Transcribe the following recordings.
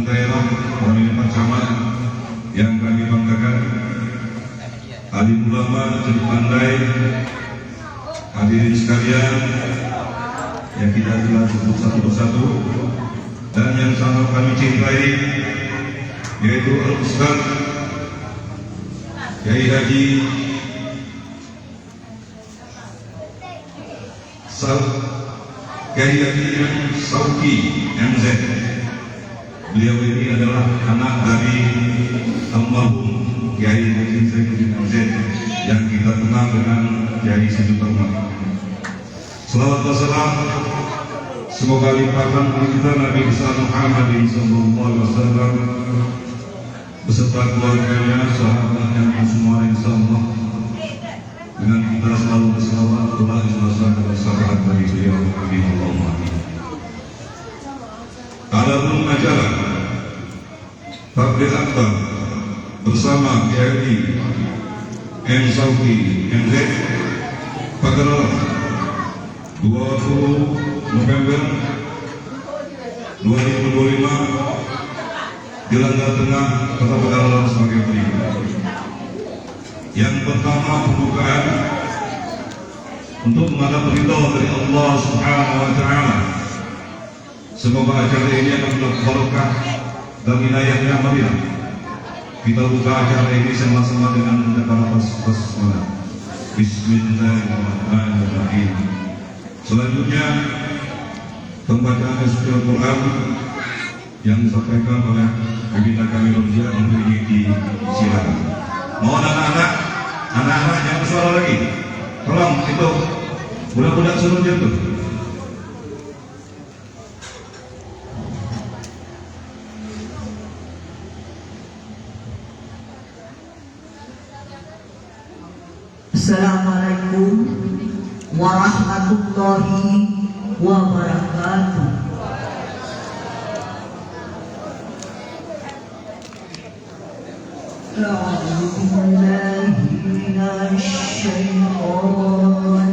pimpinan daerah, pimpinan camat yang kami banggakan, alim ulama, cerdik pandai, hadirin sekalian yang kita telah sebut satu persatu, dan yang sangat kami cintai, yaitu Al-Ustaz Kiai Haji Kiai Haji Sauki MZ. Beliau ini adalah anak dari almarhum Kiai Haji Sauki MZ yang kita kenal dengan Kiai Sejuta Umat. Selawat wassalam semoga limpahkan kita Nabi besar Muhammad sallallahu alaihi wasallam beserta keluarganya, sahabatnya, dan semua insyaallah dengan kita selalu berselawat doa ikhlaskan kepada sahabat dari beliau. Amin Allahumma amin. Adapun acara takbir akbar bersama Kiai M Sauki MZ pada 20 November 2025 di Langgar Tengah Kota Pekalongan sebagai berikut. Yang pertama, pembukaan untuk menghadap ridho dari Allah Subhanahu wa taala. Semoga acara ini akan berbarokah dan wilayahnya Madinah. Kita buka acara ini sama-sama dengan membaca basmalah. Bismillahirrahmanirrahim. Selanjutnya pembacaan Al Quran yang disampaikan oleh pimpinan kami Roja untuk ini disilakan. Mohon anak-anak jangan bersuara lagi. Tolong itu budak-budak suruh jatuh. Assalamualaikum warahmatullahi wabarakatuh. A'udzu billahi minasy syaithanir rajim.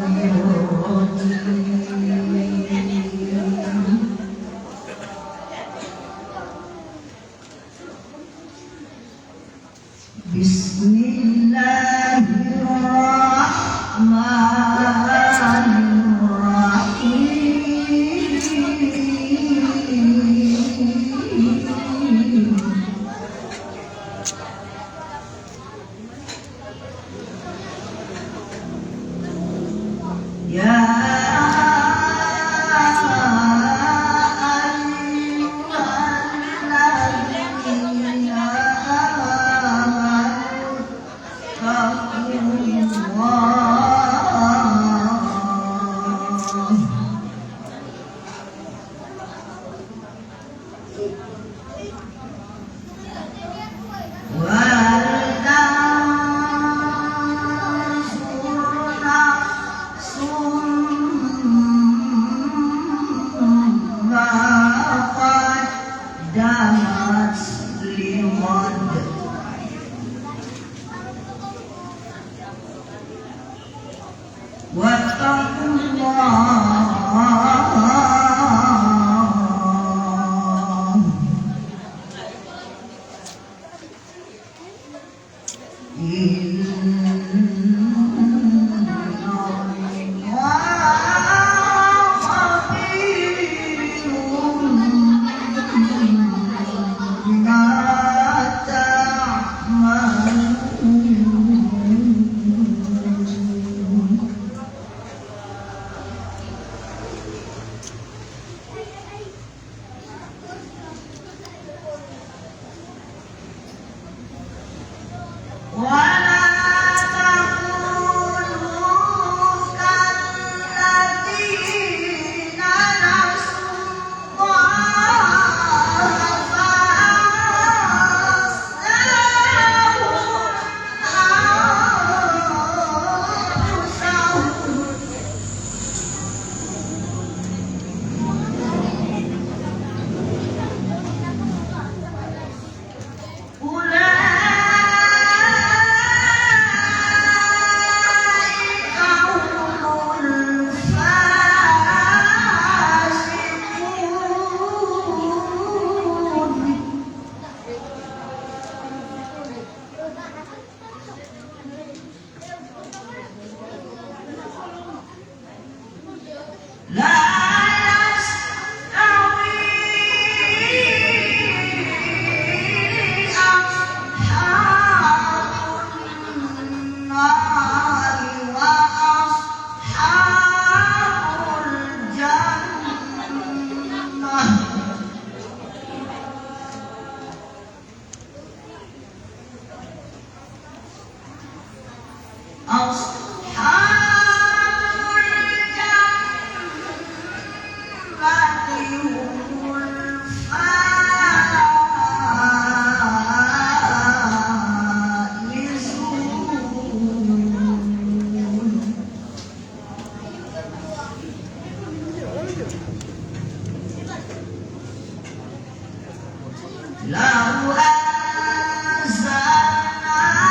lau anzalna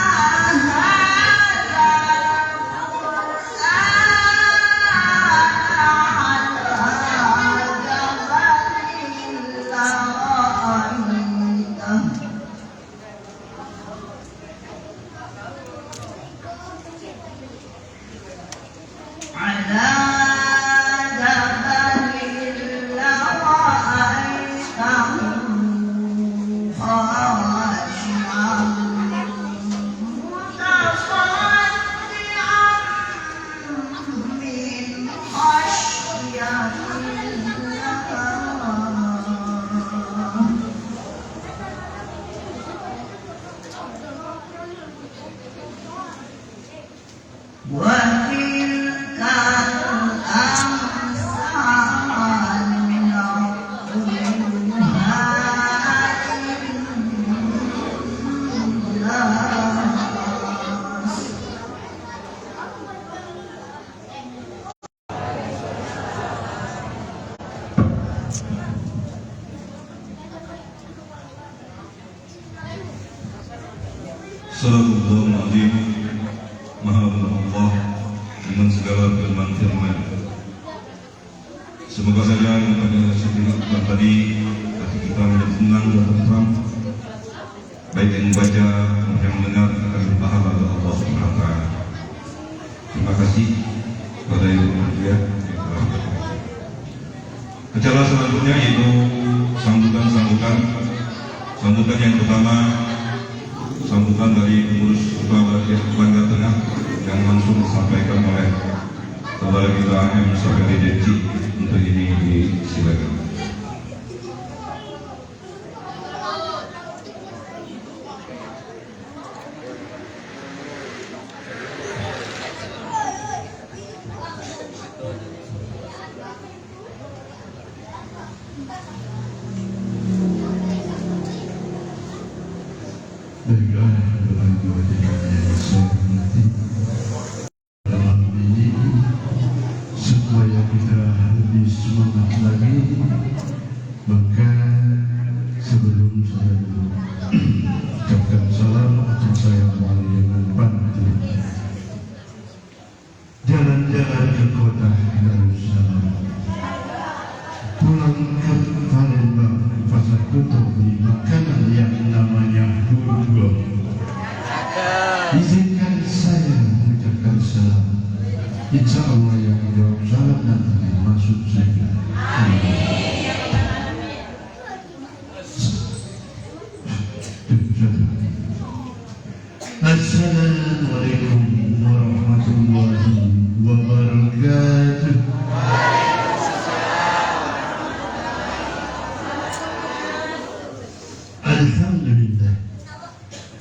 hadzal Qur'ana ala jabalin la'araitahu ala jabalin la'araitahu khashi'an mutasaddi'an min khashyatillah. وتلك الأمثال نضربها للناس. Sallallahu alaihi Maha Allah dengan segala firman-firman. Semoga saja pada sejenak tadi hati kita menjadi tenang dan tentram, baik yang membaca maupun yang mendengar akan berpahala oleh Allah Subhanahu wa taala. Terima kasih kepada yang mulia. Acara selanjutnya yaitu sambutan yang pertama, sambutan dari pengurus Bangga Tengah yang langsung disampaikan oleh saudara kita M. Sofyan Dejenci. Untuk ini disilakan. Baiklah, bagi wajah yang saya hormati, dalam ini supaya kita lebih semangat lagi, maka sebelum saya ucapkan salam, saya mulai dengan pantun. Jalan-jalan ke kota Darussalam, pulang ke Palembang, pasar Kuto, beli makanan yang namanya burgo. Izinkan saya mengucapkan salam. Insya Allah yang menjawab salam nanti masuk saja. Assalamualaikum warahmatullahi wabarakatuh.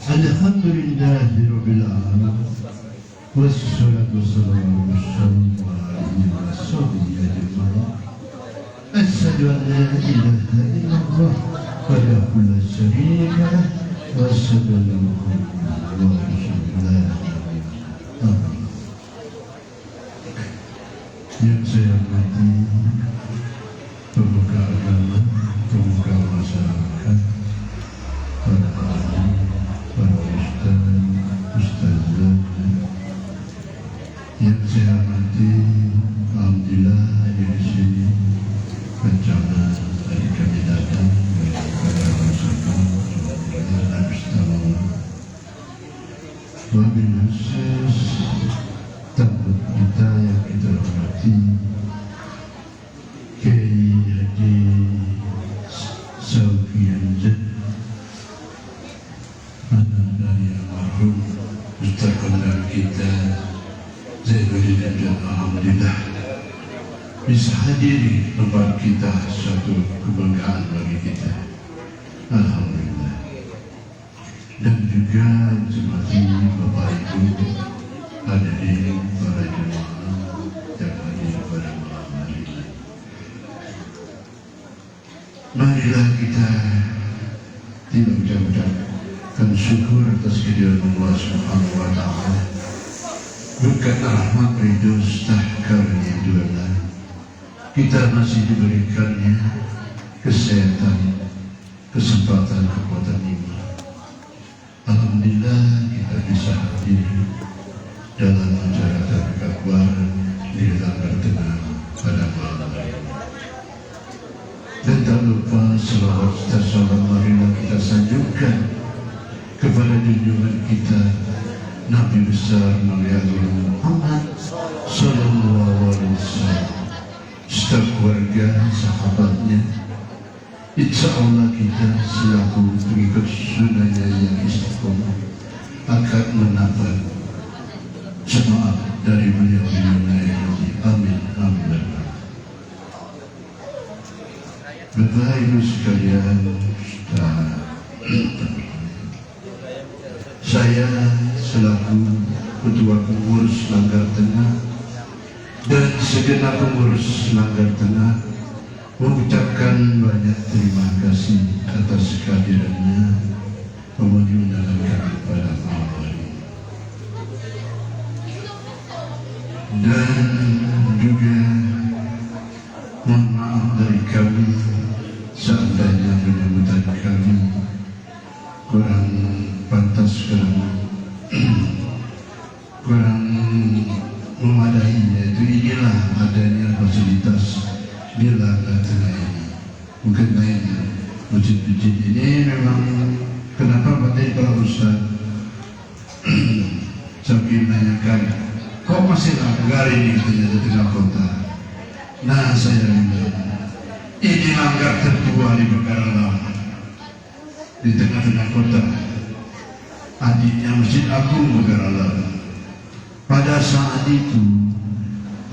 Alhamdulillahirabbil alamin. Wassalatu wassalamu ala rasulillah ajmain. Asyhadu an la ilaha illallah wahdahu la syarika lah wa asyhadu anna Muhammadan rasulullah. Yang saya hormati pemuka agama, pemuka masyarakat, para ahli, para ustazah, yang saya hormati, alhamdulillah di sini rencana tadi kami datang kepada masyarakat, alhamdulillah bersama wabil khusus tamu kita yang kita hormati, Kiai Haji Sofyan anak dari almarhum Ustaz Kondang kita Zainuddin dan alhamdulillah bisa hadir di tempat kita, suatu kebanggaan bagi kita, alhamdulillah. Dan juga seperti Bapak Ibu hadirin para jemaah yang hadir pada malam hari ini, marilah kita tidak ucapkan syukur atas kehadiran Allah Subhanahu wa taala. Berkat rahmat ridho serta karunia kita masih diberikannya kesehatan, kesempatan kekuatan iman. Alhamdulillah kita bisa hadir dalam acara tablik akbar di Langgar Tengah pada malam hari. Dan tak lupa selawat serta salam marilah kita sanjungkan kepada junjungan kita Nabi besar mulia Muhammad sallallahu alaihi wasallam, serta keluarga sahabatnya. Insya Allah kita selaku pengikut sunnahnya yang istiqomah akan mendapat syafaat dari beliau di dunia ini. Amin, amin. Bapak Ibu sekalian, saya selaku Ketua Pengurus Langgar Tengah dan segenap pengurus Langgar Tengah mengucapkan banyak terima kasih atas kehadirannya memenuhi undangan kami pada malam hari. Dan juga mohon maaf dari kami seandainya penyambutan kami kurang pantas, kurang memadai. Yaitu inilah adanya fasilitas di Langgar Tengah ini. Mungkin lain masjid-masjid ini memang kenapa batin para ustaz sambil menanyakan kok masih langgar ini katanya di tengah kota. Nah saya bilang ini langgar tertua di Bekara Lama di tengah-tengah kota, adiknya Masjid Agung Bekara Lama. Pada saat itu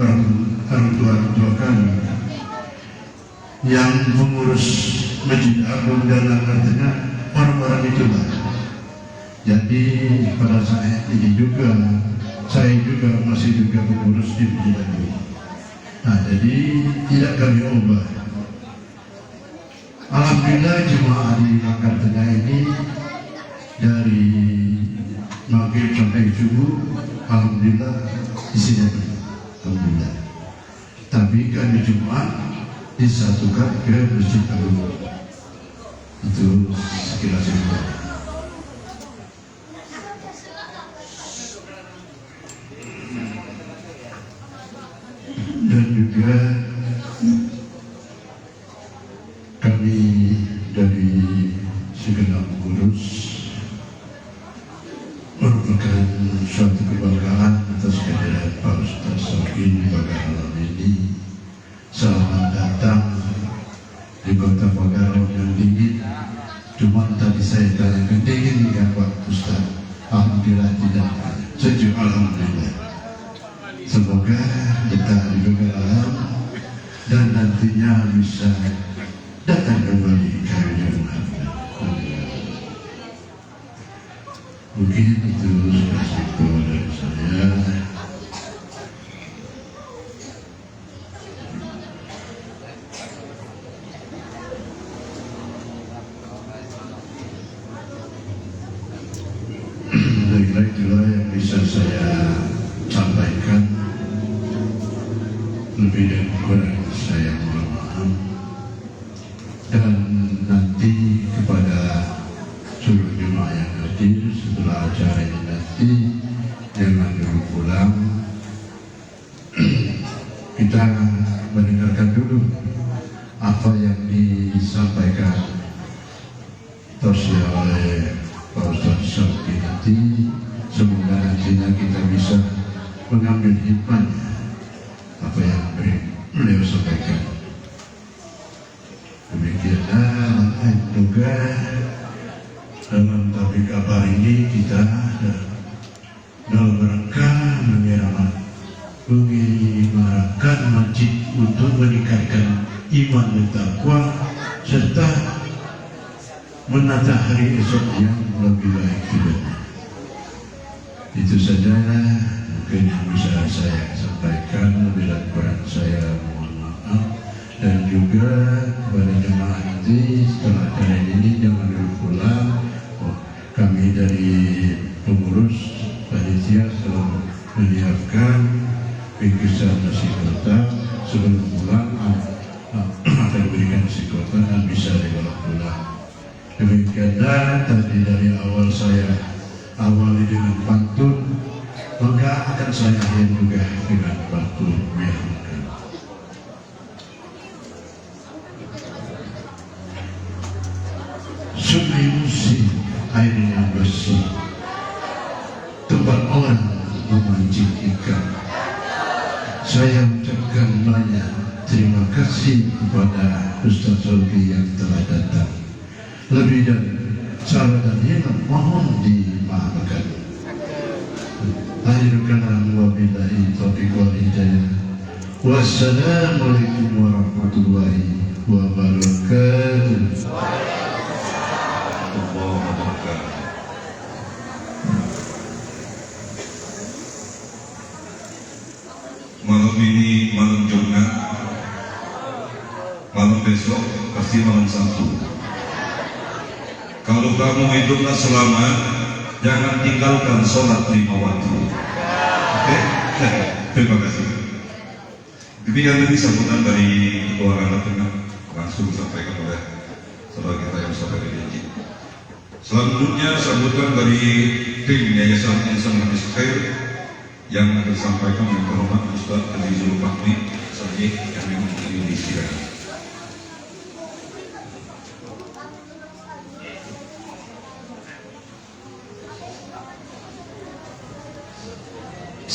orang tua kami yang mengurus Masjid Agung dan Langgar Tengah orang-orang itulah. Jadi pada saat ini juga saya juga masih juga mengurus di Masjid Agung. Nah, jadi tidak kami ubah. Alhamdulillah jemaah di Langgar Tengah ini dari maghrib sampai subuh, alhamdulillah isinya alhamdulillah. Tapi kami Jumat disatukan ke Masjid Agung. Itu sekilas itu. Dan juga kami dari segenap pengurus merupakan suatu kebanggaan atas kehadiran Pak Ustaz Sokin pada malam ini. Selamat datang di kota Pagarong yang dingin. Cuma tadi saya tanyakan dingin ya Pak Ustaz. Alhamdulillah tidak, sejuk alhamdulillah. Semoga kita di Pagarong dan nantinya bisa datang kembali ke rumah. Mungkin itu resiko dari saya. Itulah yang bisa saya sampaikan. Lebih dan kurang saya mohon maaf. Dan nanti kepada seluruh jemaah yang hadir setelah acara ini nanti jangan dulu pulang. Kita mendengarkan dulu apa yang disampaikan tausiah oleh Pak Ustaz Sokin nanti. Semoga nantinya kita bisa mengambil hikmahnya apa yang beliau sampaikan. Demikianlah juga dalam tablik akbar ini kita dalam rangka menyemarakkan masjid untuk meningkatkan iman dan takwa serta menata hari esok yang lebih baik kedepannya. Itu saja mungkin yang bisa saya sampaikan. Bila kurang saya mohon maaf. Dan juga kepada jemaah nanti setelah acara ini jangan dulu pulang. Kami dari pengurus panitia selalu menyiapkan bingkisan nasi kotak sebelum pulang akan diberikan nasi kotak dan bisa dibawa pulang. Demikianlah tadi dari awal saya awali dengan pantun, maka akan saya akhiri juga dengan pantun yang sungai musim airnya bersih, tempat orang memancing ikan. Saya ucapkan banyak terima kasih kepada Ustaz Zulki yang telah datang. Lebih dan salah dan hilang mohon dimaafkan. Akhir kalam wabillahi taufiq wal hidayah. Wassalamualaikum warahmatullahi wabarakatuh. Malam ini malam Jumat, malam besok pasti malam Sabtu. Kalau kamu hiduplah selamat, jangan tinggalkan sholat 5 waktu. Oke? Terima kasih. Demikian tadi sambutan dari Ketua Rakyat Tengah langsung disampaikan oleh saudara kita yang sampai di selanjutnya sambutan dari tim Yayasan Insan Hadis Khair yang akan disampaikan oleh Terhormat Ustaz Azizul Fahmi Sajih yang mewakili Indonesia.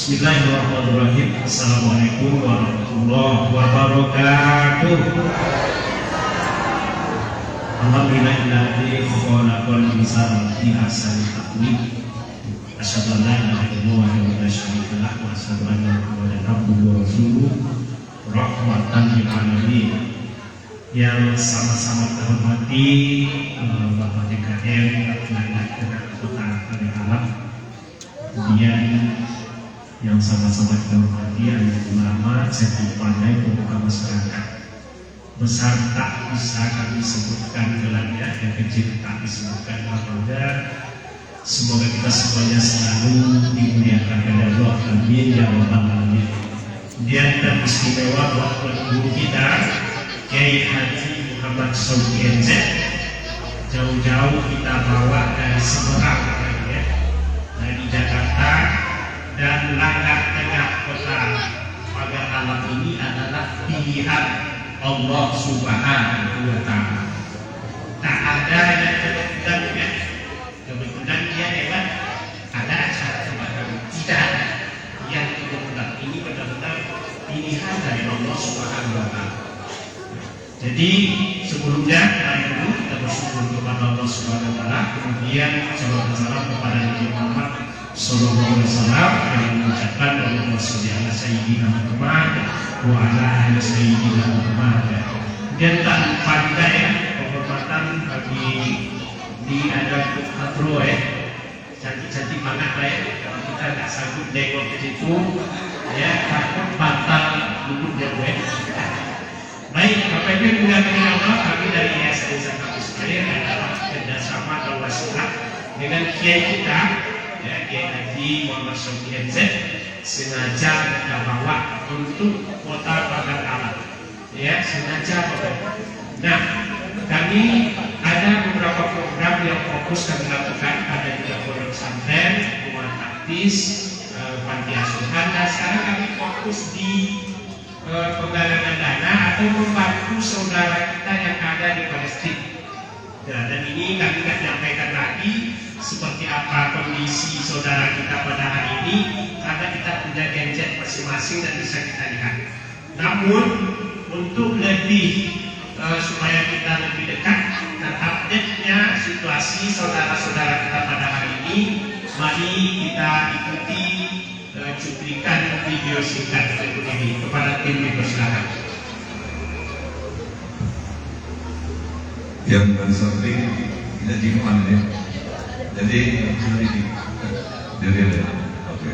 Bismillahirrahmanirrahim. Assalamualaikum warahmatullahi wabarakatuh. Alhamdulillahi khalaqal insana fi ahsani taqwim. Asyhadu an la ilaha illallah wa la syarika lah wa asyhadu anna Muhammadan abduhu wa rasuluh rahmatan lil alamin. Yang sama-sama terhormati Bapak DKM Ketua Kota Padang, kemudian yang sama-sama dihormati alim ulama, sepuh pandai pemuka masyarakat. Besar tak bisa kami sebutkan gelarnya, yang kecil tak disebutkan namanya. Semoga kita semuanya selalu dimuliakan oleh Allah. Amin ya rabbal alamin. Kemudian teristimewa buat guru kita Kiai Haji Muhammad Sauki NZ. Jauh-jauh kita bawa dari Semarang, ya, dari Jakarta, dan langkah tengah kota Pagar Alam ini adalah pilihan Allah Subhanahu wa Ta'ala. Tak ada yang kebetulan, kebetulan dia hebat, ada acara semacam tidak ada. Yang kebetulan ini benar-benar pilihan dari Allah Subhanahu wa Ta'ala. Jadi sebelumnya dari dulu kita bersyukur kepada Allah Subhanahu wa Ta'ala, kemudian salawat dan salam kepada Nabi Muhammad Sallallahu Alaihi Wasallam yang mengucapkan Allahumma sholli ala sayyidina Muhammad wa ala ali sayyidina Muhammad. Dan tak lupa juga ya penghormatan bagi di ada Hadro ya, cantik-cantik banget lah ya. Kalau kita tak sanggup nengok ke situ ya, takut batal duduk dia gue. Baik, Bapak Ibu mulia-mulia Allah, kami dari Yayasan Insan Hadis Khair adalah kerjasama dan wasilah dengan kiai kita, ya, Kiai Haji Muhammad Sauki NZ, sengaja kita bawa untuk kota Pagar Alam, ya, sengaja Bapak. Nah, kami ada beberapa program yang fokus kami lakukan, ada juga pondok pesantren, rumah taktis, panti asuhan, dan sekarang kami fokus di penggalangan dana atau membantu saudara kita yang ada di Palestina. Nah, dan ini kami akan menyampaikan lagi seperti apa kondisi saudara kita pada hari ini, karena kita punya gadget masing-masing dan bisa kita lihat. Namun untuk lebih supaya kita lebih dekat dan update-nya situasi saudara-saudara kita pada hari ini, mari kita ikuti cuplikan video singkat berikut ini. Kepada tim dipersilakan. Yang dari samping tidak jiman ya. Jadi ini jadi ada. Oke.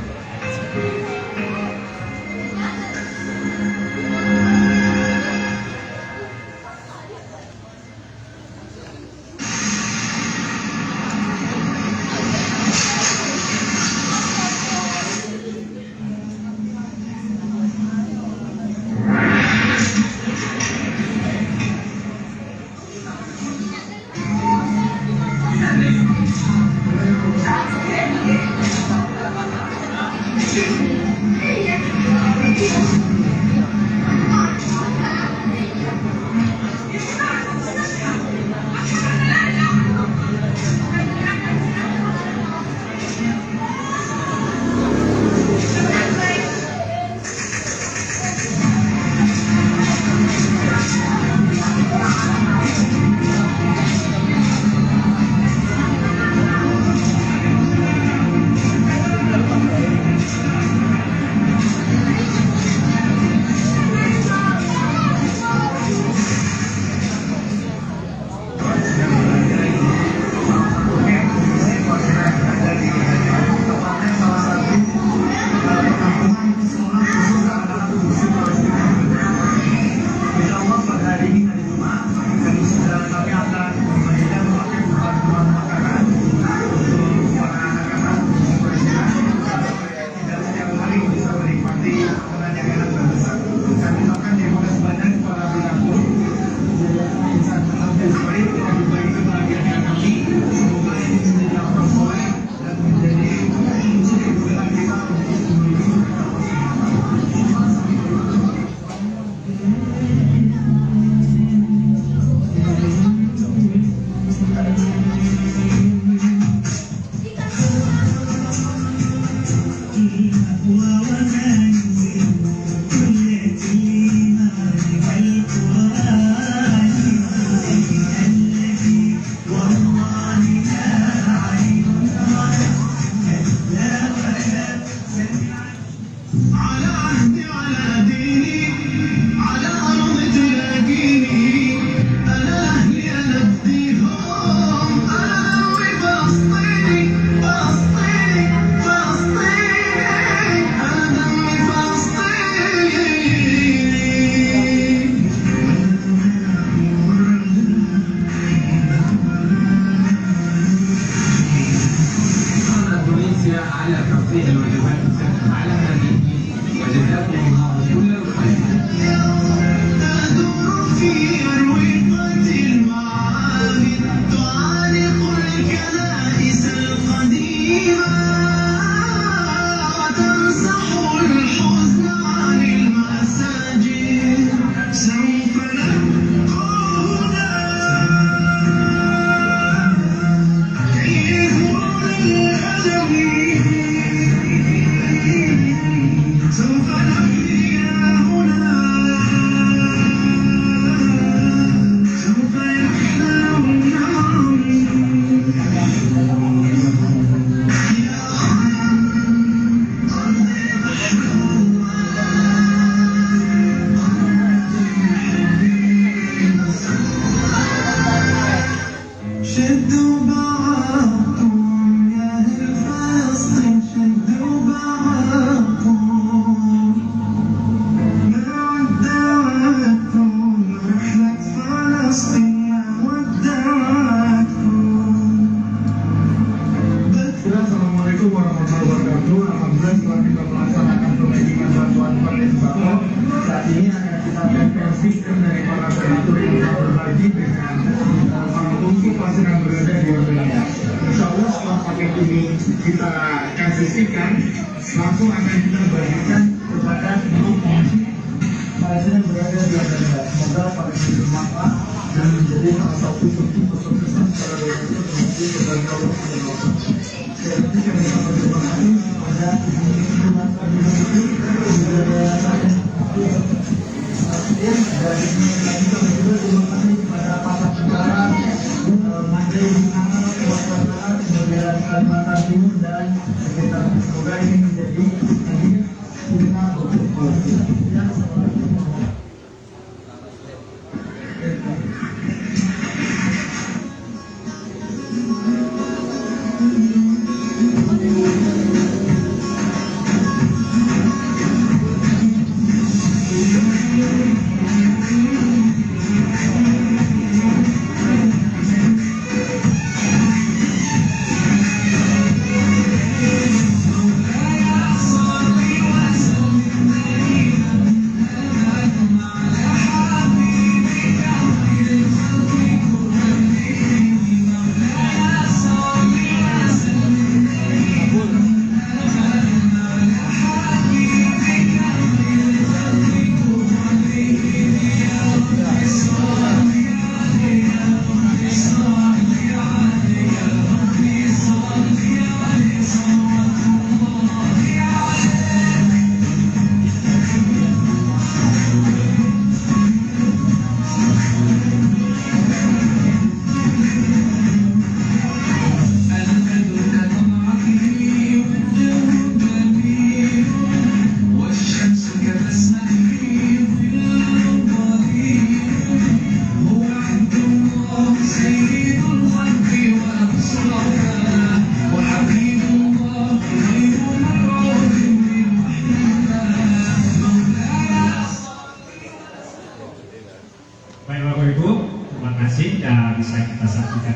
شدوا بعضكم يا أهل فلسطين شدوا بعضكم ما ودعتكم رحلة فلسطين ما ودعتكم. Assalamualaikum warahmatullahi wabarakatuh. Alhamdulillah setelah kita melaksanakan pembagian bantuan panen sembako, saat ini akan kita konversikan dari para donatur yang telah berbagi dengan para pengungsi pasti yang berada di Jordania. Insya Allah setelah paket ini kita transisikan, langsung akan kita bagikan kepada seluruh pengungsi Palestina yang berada di Jordania. Semoga paket ini bermanfaat dan menjadi salah satu bentuk kesuksesan para donatur pengungsi kepada Allah Subhanahu wa Ta'ala. Jadi kami sangat berterima kasih kepada umat Abdul dan juga terima kasih kepada Pasar Negara, Mandai Bintang, kemudian Kalimantan Timur dan sekitar. Semoga ini menjadi kita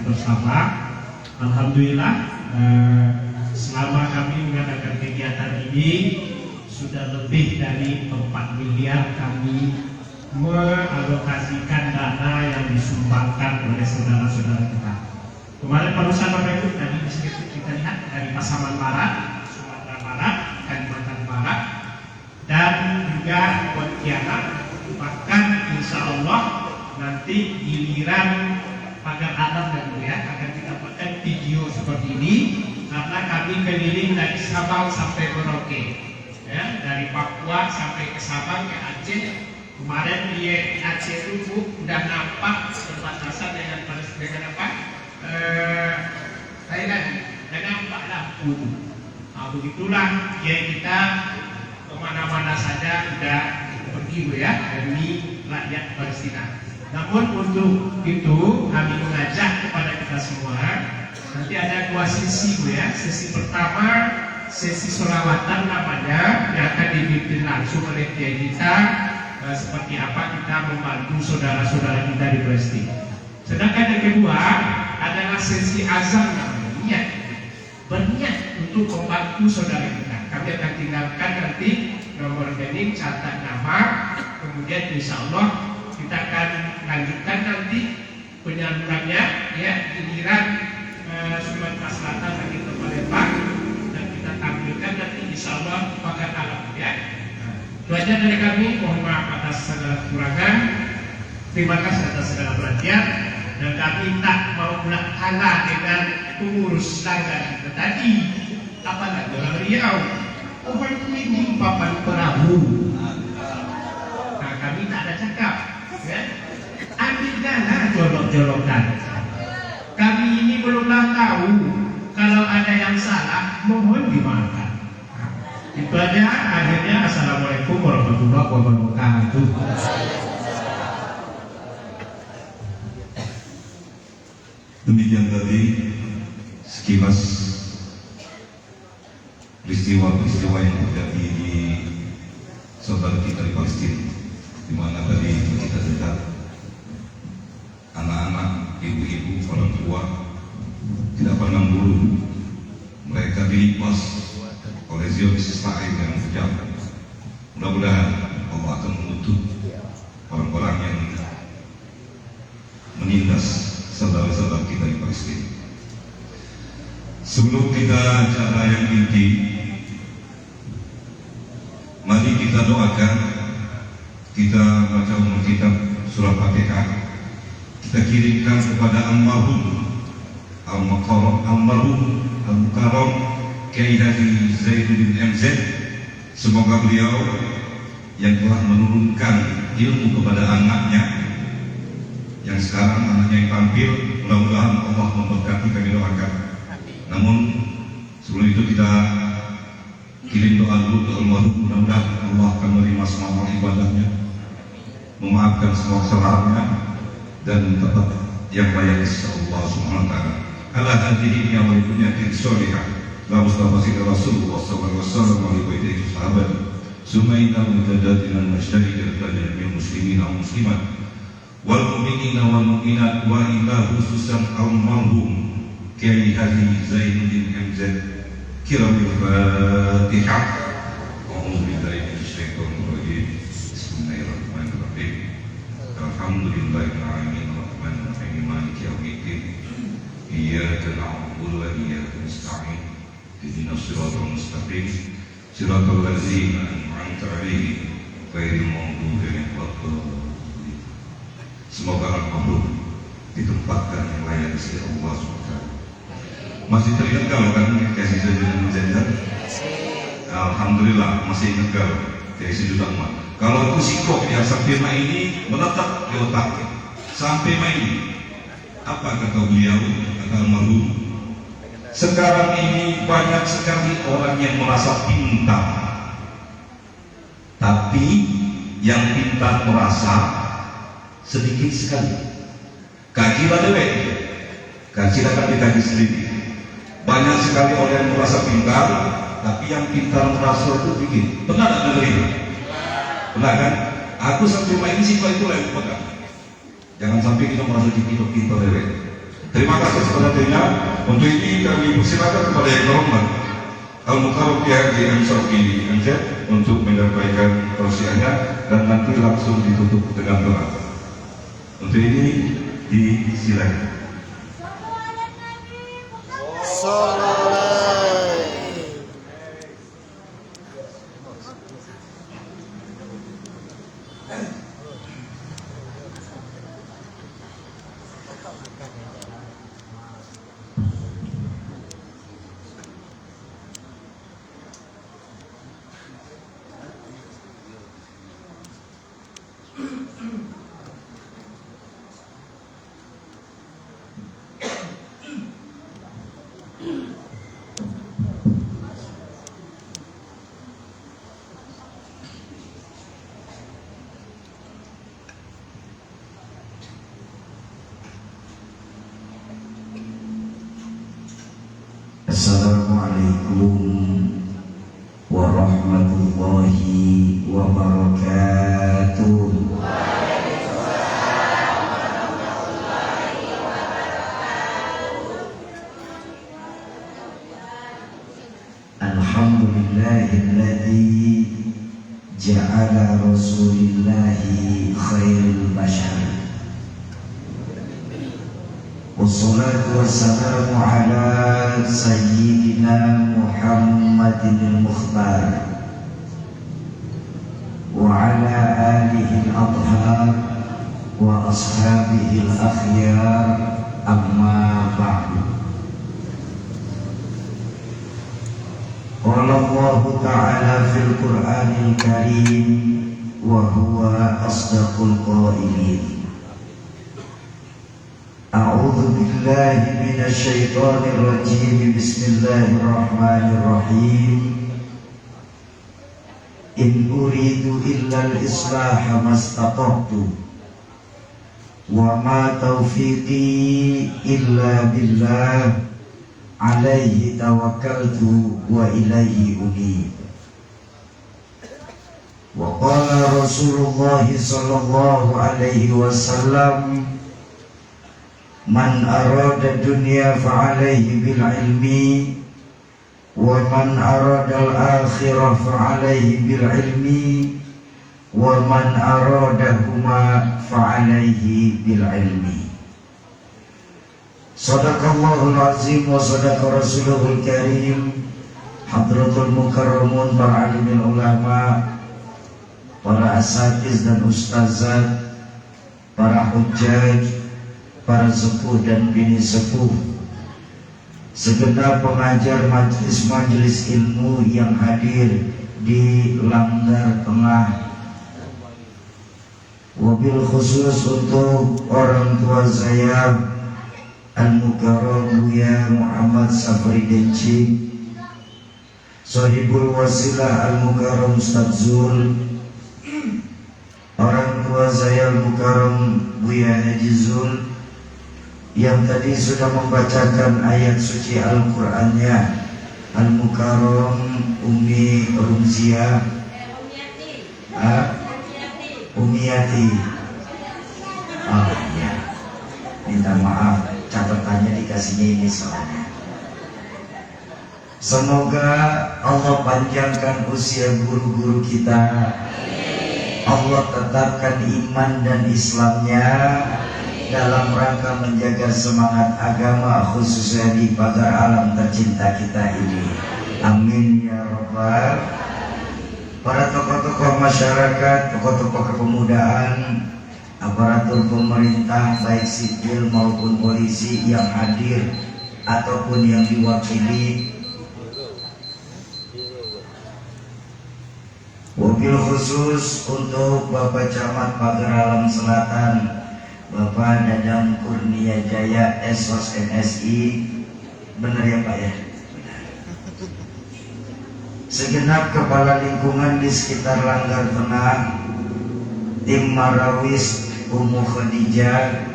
bersama. Alhamdulillah selama kami mengadakan kegiatan ini sudah lebih dari 4 miliar kami mengalokasikan dana yang disumbangkan oleh saudara-saudara kita. Kemarin barusan Bapak Ibu tadi bisa kita lihat dari Pasaman Barat, Sumatera Barat, Kalimantan Barat, dan juga Pontianak. Bahkan insya Allah nanti giliran Pagar Alam dan ya akan kita dapatkan video seperti ini karena kami keliling dari Sabang sampai Merauke, ya, dari Papua sampai ke Sabang ke Aceh. Kemarin di Aceh itu udah nampak perbatasan dengan apa? Thailand, dan nampak lampu. Nah, begitulah ya kita kemana-mana saja udah pergi ya demi rakyat Palestina. Namun untuk itu kami mengajak kepada kita semua nanti ada 2 sesi ya. Sesi pertama sesi sholawatan namanya yang akan dipimpin langsung oleh kiai kita seperti apa kita membantu saudara-saudara kita di Palestina. Sedangkan yang kedua adalah sesi azam namanya berniat untuk membantu saudara kita. Kami akan tinggalkan nanti nomor rekening, catat nama, kemudian insya Allah kita akan lanjutkan nanti penyalurannya ya giliran Sumatera Selatan lagi ke Palembang dan kita tampilkan nanti insya Allah Pagar Alam ya. Itu aja dari kami, mohon maaf atas segala kekurangan, terima kasih atas segala perhatian, dan kami tak mau kalah dengan pengurus langgar kita tadi, apalagi orang Riau, orang ini papan perahu. Nah kami tak ada cakap. Ya? Ambilkanlah jolok-jolokan. Kami ini belumlah tahu kalau ada yang salah, mohon dimaafkan. Itu aja. Akhirnya assalamualaikum warahmatullahi wabarakatuh. Demikian tadi sekilas peristiwa-peristiwa yang terjadi di saudara kita di Palestina, di mana tadi kita lihat anak-anak, ibu-ibu, orang tua tidak pernah buru, mereka dilimpas oleh Zionis Israel yang kejam. Mudah-mudahan Allah akan mengutuk orang-orang yang menindas saudara-saudara kita di Palestina. Sebelum kita cara yang inti, mari kita doakan, kita baca kitab surah Fatihah, kita kirimkan kepada almarhum Al-Mukarram Kiai Haji Zainuddin MZ. Semoga beliau yang telah menurunkan ilmu kepada anaknya, yang sekarang anaknya yang tampil, mudah-mudahan Allah memberkati, kami doakan. Namun sebelum itu kita kirim doa dulu ke almarhum, mudah-mudahan Allah akan menerima semua amal ibadahnya, memaafkan semua kesalahannya, dan tetap yang layak di sisi Allah Subhanahu wa taala. Ala hadhihi ya wa bunyatin sholihah la mustafa Rasulullah sallallahu alaihi wasallam sahabat sumaina mutadatina al-mashtari dan muslimin wal muslimat wal mu'minina wal mu'minat wa ila khususan almarhum Kiai Haji Zainuddin MZ. Kiramil Fatihah. A'udzu billahi minasyaitonir rajim. Bismillahirrahmanirrahim. Alhamdulillahil alamin arrahmanir rahim maliki yaumiddin. Iyyaka na'budu wa iyyaka nasta'in. Ihdinas siratal mustaqim. Siratal ladzina an'amta 'alaihim ghairil maghdubi 'alaihim waladdallin. Semoga almarhum ditempatkan yang layak di sisi Allah SWT. Masih teringat kalau kan kasih sejuta janda? Alhamdulillah masih ingat kalau kasih sejuta umat. Kalau itu sikok yang sampai ini menetap di otaknya sampai ini. Apa kata beliau, kata almarhum? Sekarang ini banyak sekali orang yang merasa pintar, tapi yang pintar merasa sedikit sekali. Kaji lah dewek, kaji akan dikaji sendiri. Banyak sekali orang yang merasa pintar, tapi yang pintar merasa itu dikit. Benar tak dengerin? Benar kan? Aku sampai main sih itu lah yang pegang. Jangan sampai kita merasa kita dewek. Terima kasih sebenarnya. Untuk ini kami persilakan kepada yang terhormat Al-Mukarram Kiai Haji MZ untuk menyampaikan tausiahnya dan nanti langsung ditutup dengan doa. Untuk ini disilakan. Assalamualaikum warahmatullahi wabarakatuh. Alhamdulillahilladzi ja'ala rasulillahi khairul bashar. Wassalatu wassalamu ala sayyidina Muhammadin al-Mukhtar wa ala alihi al-adhar wa ashabihi al-akhyar, amma ba'du. Qala Allah ta'ala fil Qur'anil Karim wa huwa asdaqul qailin. A'udzu billahi minasy syaithanir rajim. Bismillahirrahmanirrahim. In uridu illa al-islaha mastata'tu wa ma taufiqi illa billah alaihi tawakkaltu wa ilaihi unib. Wa qala Rasulullah sallallahu alaihi wasallam, man arada dunya fa alaihi bil ilmi wa man arada al akhirah fa alaihi bil ilmi wa man aradahuma fa alaihi bil ilmi. Sadaqallahul azim wa sadaqa rasuluhul karim. Hadratul mukarramun para alimul ulama, para asatiz dan ustazat, para hujjaj, para sepuh dan bini sepuh, segenap pengajar majelis ilmu yang hadir di Langgar Tengah, wabil khusus untuk orang tua saya Al-Mukarram Buya Muhammad Safri Denci, Sahibul Wasilah Al-Mukarram Ustaz Zul, orang tua saya Al-Mukarram Buya Haji Zul yang tadi sudah membacakan ayat suci Al-Qur'annya, Al-Mukarram Umi Rumziah Umiyati. Oh iya, minta maaf catatannya dikasihnya ini soalnya. Semoga Allah panjangkan usia guru-guru kita, Allah tetapkan iman dan Islamnya dalam rangka menjaga semangat agama khususnya di pagar alam tercinta kita ini. Amin ya rabbal. Para tokoh-tokoh masyarakat, tokoh-tokoh kepemudaan, aparatur pemerintah baik sipil maupun polisi yang hadir ataupun yang diwakili, wabil khusus untuk Bapak Camat Pagar Alam Selatan, Bapak Dadang Kurnia Jaya SOS MSI, benar ya Pak ya? Segenap kepala lingkungan di sekitar Langgar Tengah, tim Marawis Ummu Khadijah,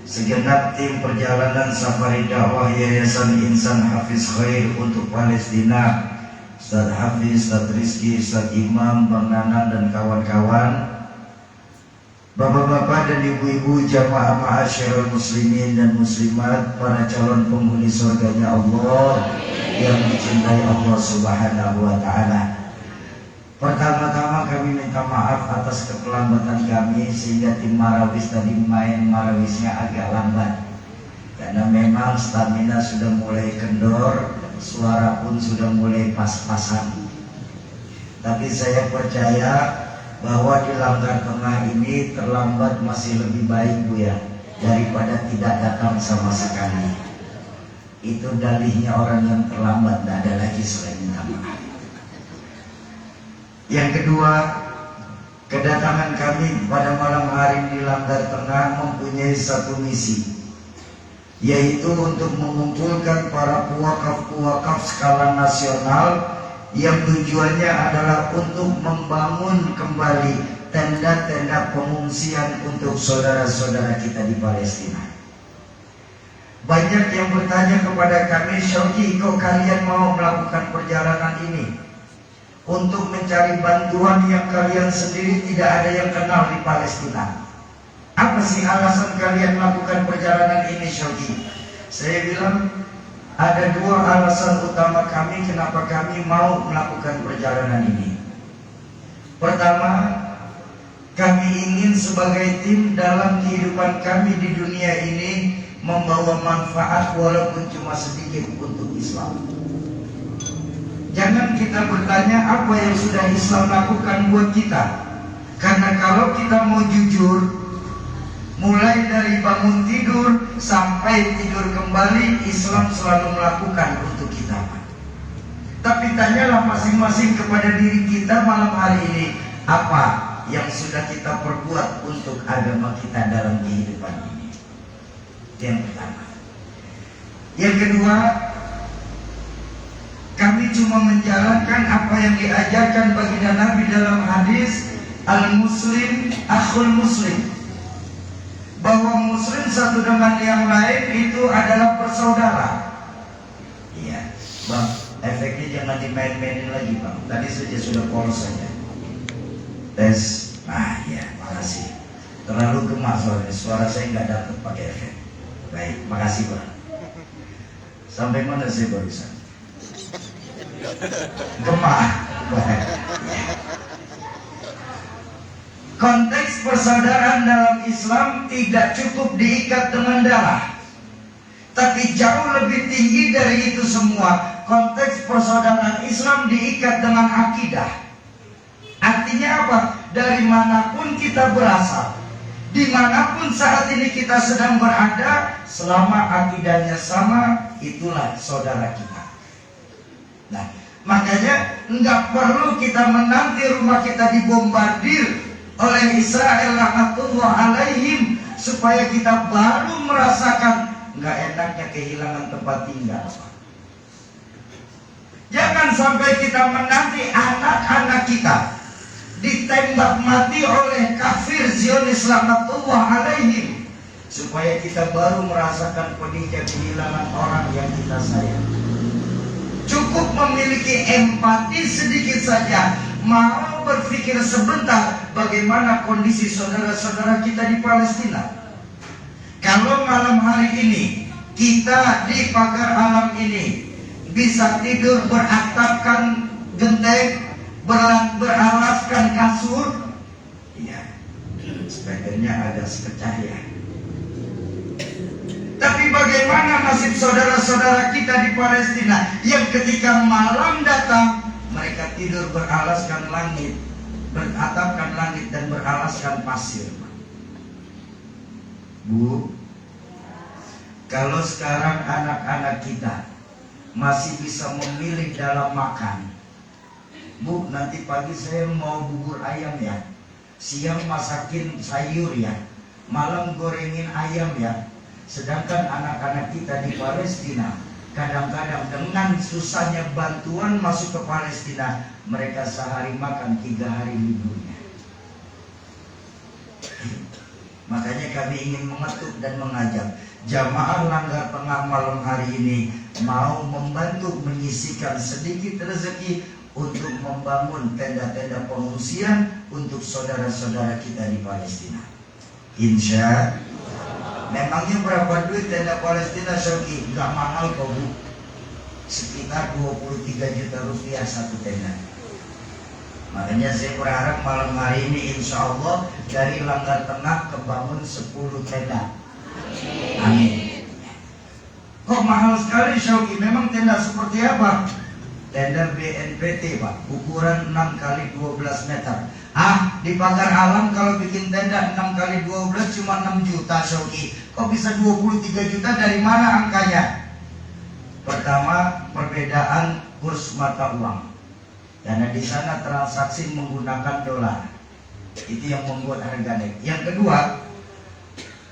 segenap tim perjalanan safari dakwah Yayasan Insan Hafiz Khair untuk Palestina, Ustaz Hafiz, Ustaz Rizki, Ustaz Imam, Bang Nanang dan kawan-kawan, bapak-bapak dan ibu-ibu jamaah ma'asyiral muslimin dan muslimat, para calon penghuni surganya Allah yang dicintai Allah Subhanahu wa ta'ala. Pertama-tama kami minta maaf atas keterlambatan kami sehingga tim Marawis tadi main Marawisnya agak lambat, karena memang stamina sudah mulai kendor, suara pun sudah mulai pas-pasan. Tapi saya percaya bahwa di Langgar Tengah ini terlambat masih lebih baik Bu ya, daripada tidak datang sama sekali. Itu dalihnya orang yang terlambat, tidak ada lagi selain minta maaf. Yang kedua, kedatangan kami pada malam hari di Langgar Tengah mempunyai satu misi, yaitu untuk mengumpulkan para puwakaf-puwakaf skala nasional yang tujuannya adalah untuk membangun kembali tenda-tenda pengungsian untuk saudara-saudara kita di Palestina. Banyak yang bertanya kepada kami, Syauki, kok kalian mau melakukan perjalanan ini untuk mencari bantuan yang kalian sendiri tidak ada yang kenal di Palestina? Apa sih alasan kalian melakukan perjalanan ini, Syauki? Saya bilang ada dua alasan utama kami kenapa kami mau melakukan perjalanan ini. Pertama, kami ingin sebagai tim dalam kehidupan kami di dunia ini membawa manfaat walaupun cuma sedikit untuk Islam. Jangan kita bertanya apa yang sudah Islam lakukan buat kita, karena kalau kita mau jujur, mulai dari bangun tidur sampai tidur kembali, Islam selalu melakukan untuk kita. Tapi tanyalah masing-masing kepada diri kita malam hari ini, apa yang sudah kita perbuat untuk agama kita dalam kehidupan ini. Yang pertama. Yang kedua, kami cuma menjalankan apa yang diajarkan baginda Nabi dalam hadis Al-Muslim Akhul Muslim, bahwa muslim satu dengan yang lain itu adalah bersaudara. Iya, Bang, efeknya jangan dimain-mainin lagi, Bang. Tadi saja sudah polos saja. Tes. Nah, ya, makasih. Terlalu gemas soalnya, suara saya nggak dapat pakai efek. Baik, makasih, Bang. Sampai mana saya barusan? Gemah. Baik. Konteks persaudaraan dalam Islam tidak cukup diikat dengan darah, tapi jauh lebih tinggi dari itu semua. Konteks persaudaraan Islam diikat dengan akidah. Artinya apa? Dari manapun kita berasal, dimanapun saat ini kita sedang berada, selama akidahnya sama, itulah saudara kita. Nah, makanya nggak perlu kita menanti rumah kita dibombardir oleh Israel laknatullah alaihim supaya kita baru merasakan nggak enaknya kehilangan tempat tinggal. Jangan sampai kita menanti anak-anak kita ditembak mati oleh kafir Zionis laknatullah alaihim supaya kita baru merasakan pedihnya kehilangan orang yang kita sayang. Cukup memiliki empati sedikit saja, mau berpikir sebentar bagaimana kondisi saudara-saudara kita di Palestina. Kalau malam hari ini kita di pagar alam ini bisa tidur beratapkan genteng, beralaskan kasur, ya, sebenarnya ada sekecahaya. Tapi bagaimana nasib saudara-saudara kita di Palestina yang ketika malam datang mereka tidur beralaskan langit, beratapkan langit dan beralaskan pasir. Bu, kalau sekarang anak-anak kita masih bisa memilih dalam makan, Bu, nanti pagi saya mau bubur ayam ya, siang masakin sayur ya, malam gorengin ayam ya. Sedangkan anak-anak kita di Palestina kadang-kadang dengan susahnya bantuan masuk ke Palestina, mereka sehari makan 3 hari liburnya. Makanya kami ingin mengetuk dan mengajak jamaah Langgar Tengah malam hari ini mau membantu menyisikan sedikit rezeki untuk membangun tenda-tenda pengungsian untuk saudara-saudara kita di Palestina. Insya memangnya berapa duit tenda Palestina, Syauki? Gak mahal kok, Bu. Sekitar 23 juta rupiah satu tenda. Makanya saya berharap malam hari ini insya Allah dari Langgar Tengah kebangun 10 tenda. Amin. Kok mahal sekali, Syauki? Memang tenda seperti apa? Tenda BNPT, Pak. Ukuran 6 kali 12 meter. Di pagar alam kalau bikin tenda 6 kali 12 cuma 6 juta, Syauki. Kok bisa 23 juta? Dari mana angkanya? Pertama, perbedaan kurs mata uang. Karena di sana transaksi menggunakan dolar. Itu yang membuat harga naik. Yang kedua,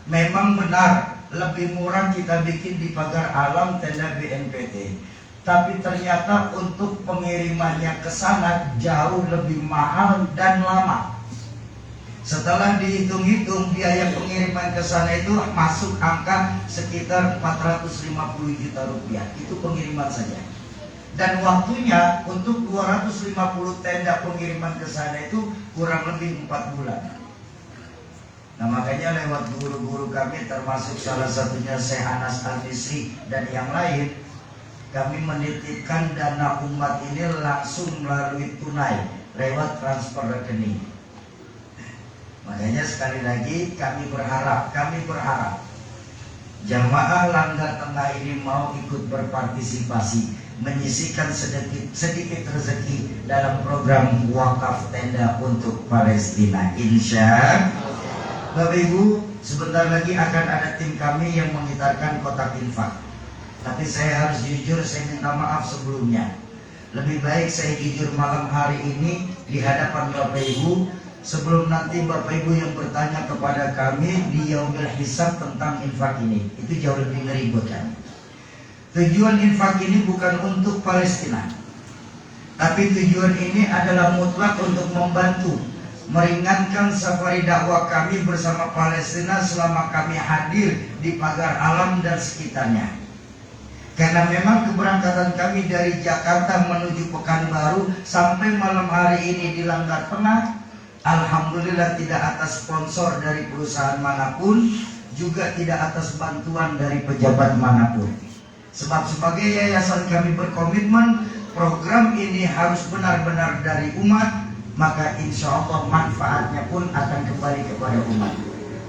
memang benar lebih murah kita bikin di pagar alam tenda BNPT. Tapi ternyata untuk pengirimannya ke sana jauh lebih mahal dan lama. Setelah dihitung-hitung biaya pengiriman ke sana itu masuk angka sekitar 450 juta rupiah. Itu pengiriman saja. Dan waktunya untuk 250 tenda pengiriman ke sana itu kurang lebih 4 bulan. Nah, makanya lewat guru-guru kami termasuk salah satunya Syekh Anas Al-Misri dan yang lain, kami menitipkan dana umat ini langsung melalui tunai lewat transfer rekening. Makanya sekali lagi kami berharap jamaah Langgar Tengah ini mau ikut berpartisipasi, menyisihkan sedikit rezeki dalam program wakaf tenda untuk Palestina. Insya Bapak Ibu, sebentar lagi akan ada tim kami yang mengitarkan kotak infak. Tapi saya harus jujur, saya minta maaf sebelumnya. Lebih baik saya jujur malam hari ini di hadapan Bapak Ibu, sebelum nanti Bapak Ibu yang bertanya kepada kami di Yaumil Hisab tentang infak ini. Itu jauh lebih ngeri buat kami. Tujuan infak ini bukan untuk Palestina, tapi tujuan ini adalah mutlak untuk membantu meringankan safari dakwah kami bersama Palestina selama kami hadir di pagar alam dan sekitarnya. Karena memang keberangkatan kami dari Jakarta menuju Pekanbaru sampai malam hari ini di Langgar Tengah, alhamdulillah tidak atas sponsor dari perusahaan manapun, juga tidak atas bantuan dari pejabat manapun. Sebab sebagai yayasan kami berkomitmen program ini harus benar-benar dari umat, maka insya Allah manfaatnya pun akan kembali kepada umat.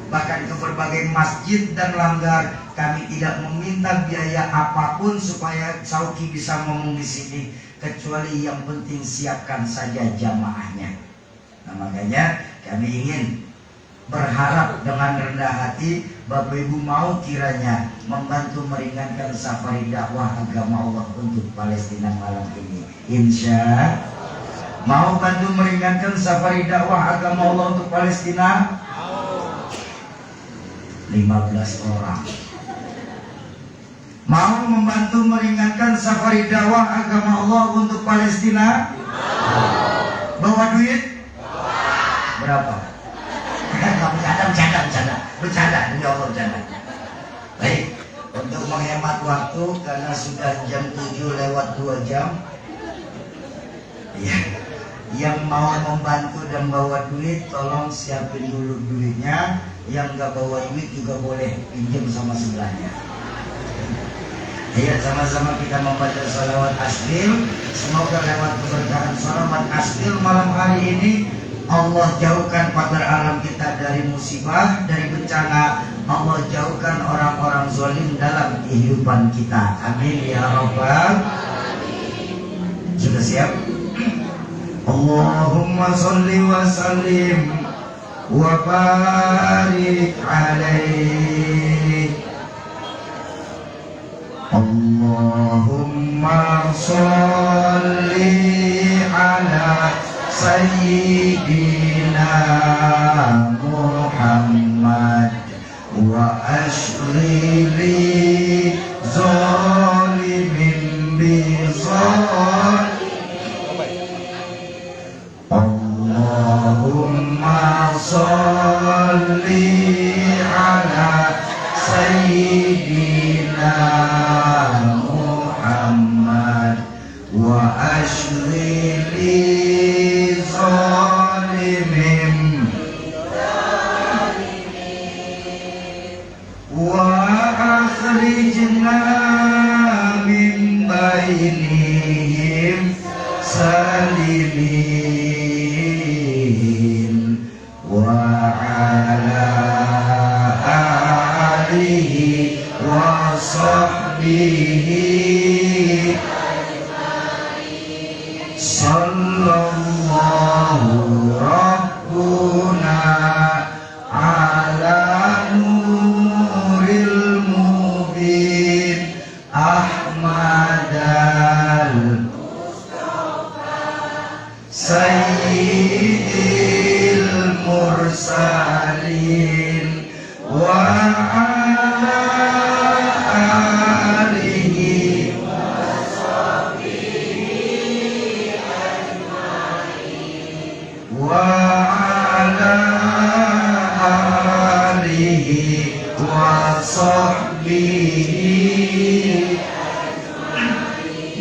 Bahkan ke berbagai masjid dan langgar kami tidak meminta biaya apapun supaya Sauki bisa ngomong di sini, kecuali yang penting siapkan saja jamaahnya. Nah, makanya kami ingin berharap dengan rendah hati Bapak Ibu mau kiranya membantu meringankan safari dakwah agama Allah untuk Palestina malam ini. Insya mau bantu meringankan safari dakwah agama Allah untuk Palestina? 15 orang. Mau membantu meringankan safari dakwah agama Allah untuk Palestina? Bawa duit? Berapa? Bercanda, demi Allah bercanda. Baik, untuk menghemat waktu karena sudah jam 7 lewat 2 jam. Ya, yang mau membantu dan bawa duit tolong siapin dulu duitnya. Yang nggak bawa duit juga boleh pinjam sama sebelahnya. Ayo sama-sama kita membaca salawat asbil. Semoga lewat keberkahan salawat asbil malam hari ini Allah jauhkan pagar alam kita dari musibah, dari bencana. Allah jauhkan orang-orang zalim dalam kehidupan kita. Amin ya rabbal alamin. Sudah siap? Allahumma sholli wa sallim wa barik alaihi. Allahumma sholli ala Sayyidina Muhammad wa ashghili zalimin bi Allahumma sholli ala Sayyidina Muhammad wa ashghili zalimin wa akhrijna min bainihim salimin wa ala alihi wa sahbihi sallallahu rabbuna ala nuril mubin ahmadal sayyidil mursalin wa ala alihi wa ala alihi wa sahbihi.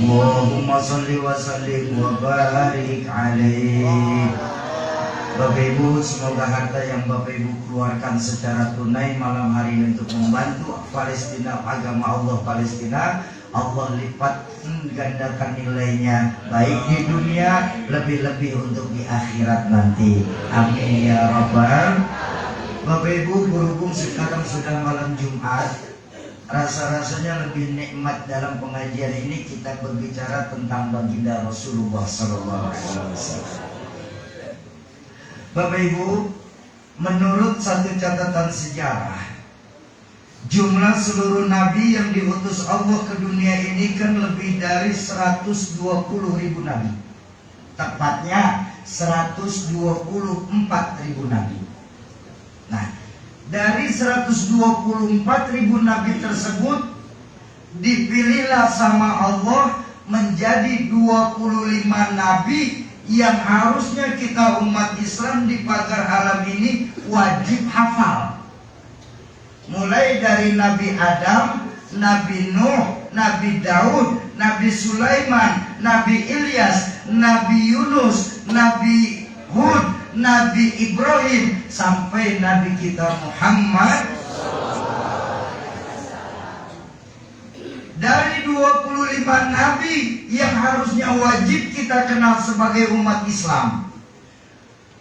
Allahumma sholli wa sallim wa barik alaihi. Bapak Ibu, semoga harta yang Bapak Ibu keluarkan secara tunai malam hari ini untuk membantu Palestina, agama Allah Palestina, Allah lipat gandakan nilainya baik di dunia, lebih-lebih untuk di akhirat nanti. Amin ya rabbal. Bapak Ibu, berhubung sekarang sudah malam Jumat, rasa-rasanya lebih nikmat dalam pengajian ini kita berbicara tentang baginda Rasulullah SAW. Bapak Ibu, menurut satu catatan sejarah, jumlah seluruh nabi yang diutus Allah ke dunia ini kan lebih dari 120.000 nabi. Tepatnya 124.000 nabi. Nah, dari 124.000 nabi tersebut dipilihlah sama Allah menjadi 25 nabi yang harusnya kita umat Islam di pagar alam ini wajib hafal. Mulai dari Nabi Adam, Nabi Nuh, Nabi Daud, Nabi Sulaiman, Nabi Ilyas, Nabi Yunus, Nabi Hud, Nabi Ibrahim, sampai Nabi kita Muhammad. Dari 25 Nabi yang harusnya wajib kita kenal sebagai umat Islam,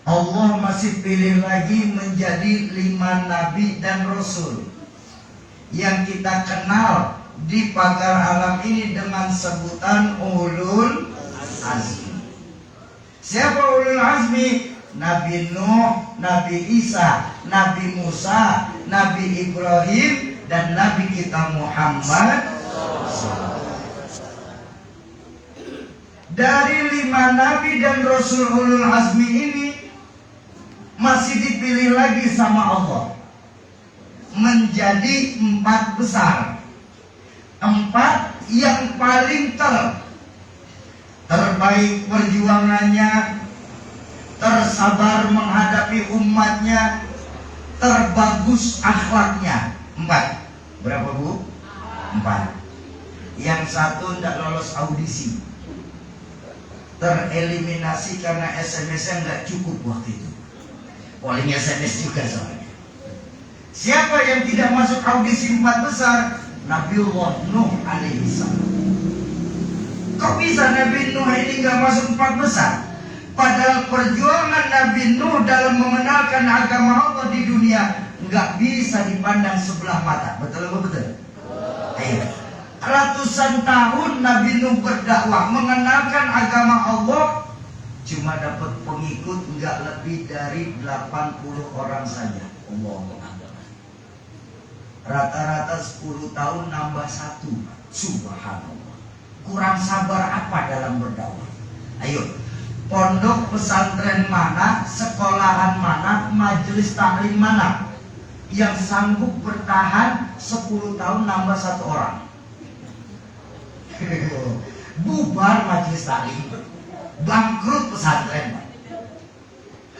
Allah masih pilih lagi menjadi 5 Nabi dan Rasul yang kita kenal di pagar alam ini dengan sebutan Ulul Azmi. Siapa Ulul Azmi? Nabi Nuh, Nabi Isa, Nabi Musa, Nabi Ibrahim, dan Nabi kita Muhammad. Dari 5 Nabi dan Rasul Ulul Azmi ini masih dipilih lagi sama Allah menjadi 4 besar. 4 yang paling terbaik perjuangannya, tersabar menghadapi umatnya, terbagus akhlaknya. 4. Berapa Bu? 4. Yang 1 tidak lolos audisi, tereliminasi karena SMS-nya nggak cukup waktu itu. Polling SMS juga soalnya. Siapa yang tidak masuk audisi 4 besar? Nabiullah Nuh alaihi salam. Kok bisa Nabi Nuh ini nggak masuk 4 besar? Padahal perjuangan Nabi Nuh dalam mengenalkan agama Allah di dunia nggak bisa dipandang sebelah mata. Betul apa betul? Ayo. Ratusan tahun Nabi Nuh berdakwah mengenalkan agama Allah, cuma dapat pengikut nggak lebih dari 80 orang saja. Rata-rata 10 tahun nambah 1. Subhanallah. Kurang sabar apa dalam berdakwah? Ayo, pondok pesantren mana, sekolahan mana, majelis taklim mana yang sanggup bertahan 10 tahun nambah 1 orang? Bubar majelis taklim, bangkrut pesantren.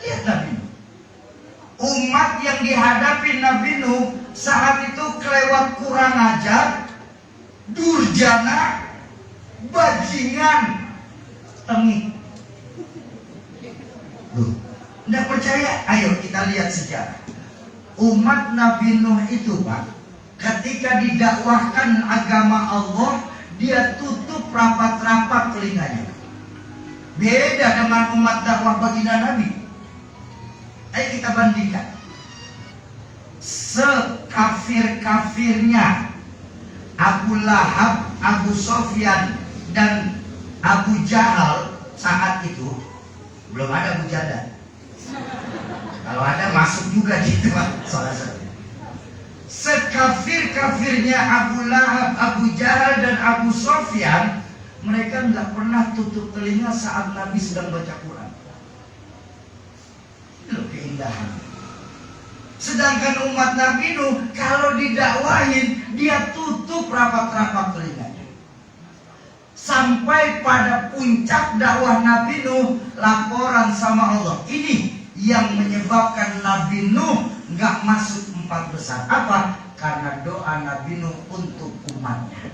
Lihat Nabi Nuh. Umat yang dihadapi Nabi Nuh saat itu kelewat kurang ajar, durjana, bajingan, tengik. Tidak percaya? Ayo kita lihat sejarah. Umat Nabi Nuh itu Pak, ketika didakwahkan agama Allah, dia tutup rapat-rapat telinganya. Beda dengan umat dakwah baginda Nabi. Ayo kita bandingkan. Sekafir-kafirnya Abu Lahab, Abu Sofyan, dan Abu Jahal saat itu, belum ada Abu Jahal. Kalau ada masuk juga gitu Pak. Sekafir-kafirnya Abu Lahab, Abu Jahal, dan Abu Sofyan, mereka nggak pernah tutup telinga saat Nabi sedang baca Quran. Itu keindahan. Sedangkan umat Nabi Nuh kalau didakwahin dia tutup rapat-rapat telinganya. Sampai pada puncak dakwah Nabi Nuh, laporan sama Allah. Ini yang menyebabkan Nabi Nuh nggak masuk 4 besar. Apa? Karena doa Nabi Nuh untuk umatnya.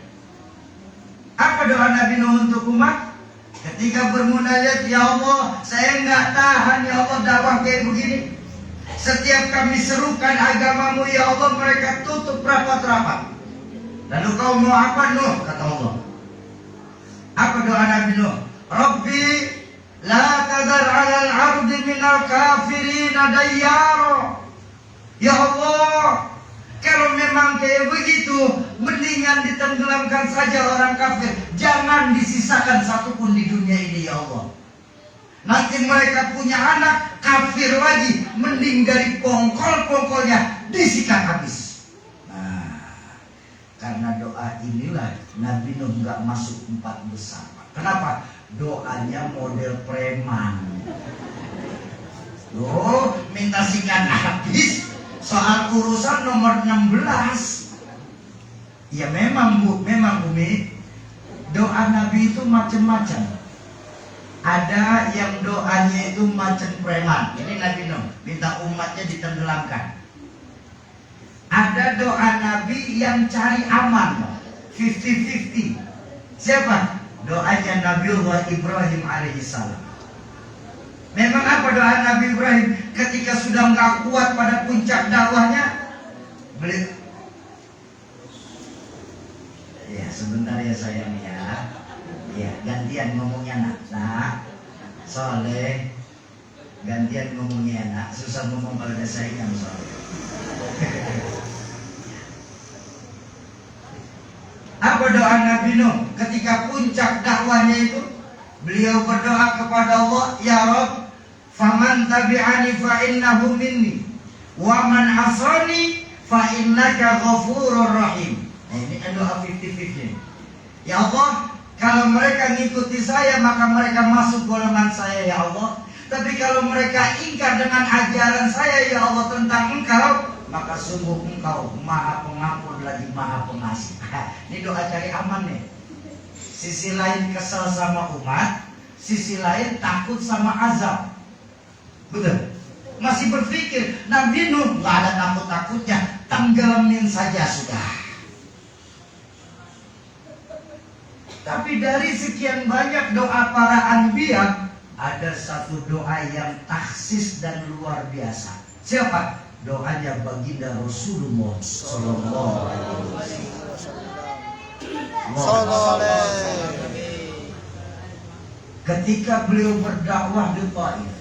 Apa doa Nabi Nuh untuk umat? Ketika bermunajat, ya Allah, saya nggak tahan ya Allah dakwah kayak begini. Setiap kami serukan agamamu ya Allah, mereka tutup rapat-rapat. Lalu kau mau apa Nuh? Kata Allah. Apa doa Nabi Nuh? Rabbi la tadar 'alal ardi minal kafirin dayyara. Ya Allah, kalau memang kayak begitu, mendingan ditenggelamkan saja orang kafir. Jangan disisakan satupun di dunia ini ya Allah. Nanti mereka punya anak kafir lagi, mending dari pongkol-pongkolnya disikat habis. Nah, karena doa inilah Nabi Nuh nggak masuk 4 besar. Kenapa? Doanya model preman. Loh, minta sikat habis soal urusan nomor 16. Ya memang Bu, memang Bumi, doa Nabi itu macam-macam. Ada yang doanya itu macam preman. Ini Nabi Nuh minta umatnya ditenggelamkan. Ada doa Nabi yang cari aman, 50-50. Siapa? Doanya Nabiullah Ibrahim alaihissalam. Memang apa doa Nabi Ibrahim ketika sudah nggak kuat pada puncak dakwahnya? Beliau, ya sebentar ya sayang ya. Ya, gantian ngomongnya nak. Soleh, gantian ngomongnya nak. Susah ngomong kalau ada saingan soalnya. Apa doa Nabi Nuh ketika puncak dakwahnya itu? Beliau berdoa kepada Allah, ya Rabb, faman tabi'ani fa innahu minni, wa man asani fa innaka ghafurur rahim. Nah, ini doa 50-50. Ya Allah, kalau mereka ngikuti saya maka mereka masuk golongan saya ya Allah. Tapi kalau mereka ingkar dengan ajaran saya ya Allah tentang Engkau, maka sungguh Engkau Maha Pengampun lagi Maha Pengasih. Ini doa cari aman nih. Sisi lain kesal sama umat, sisi lain takut sama azab. Betul? Masih berpikir Nabi Nuh nggak ada takut-takutnya, tenggelamin saja sudah. Tapi dari sekian banyak doa para anbiya, ada satu doa yang taksis dan luar biasa. Siapa? Doanya baginda Rasulullah Sallallahu Alaihi Wasallam. Ketika beliau berdakwah di Taif,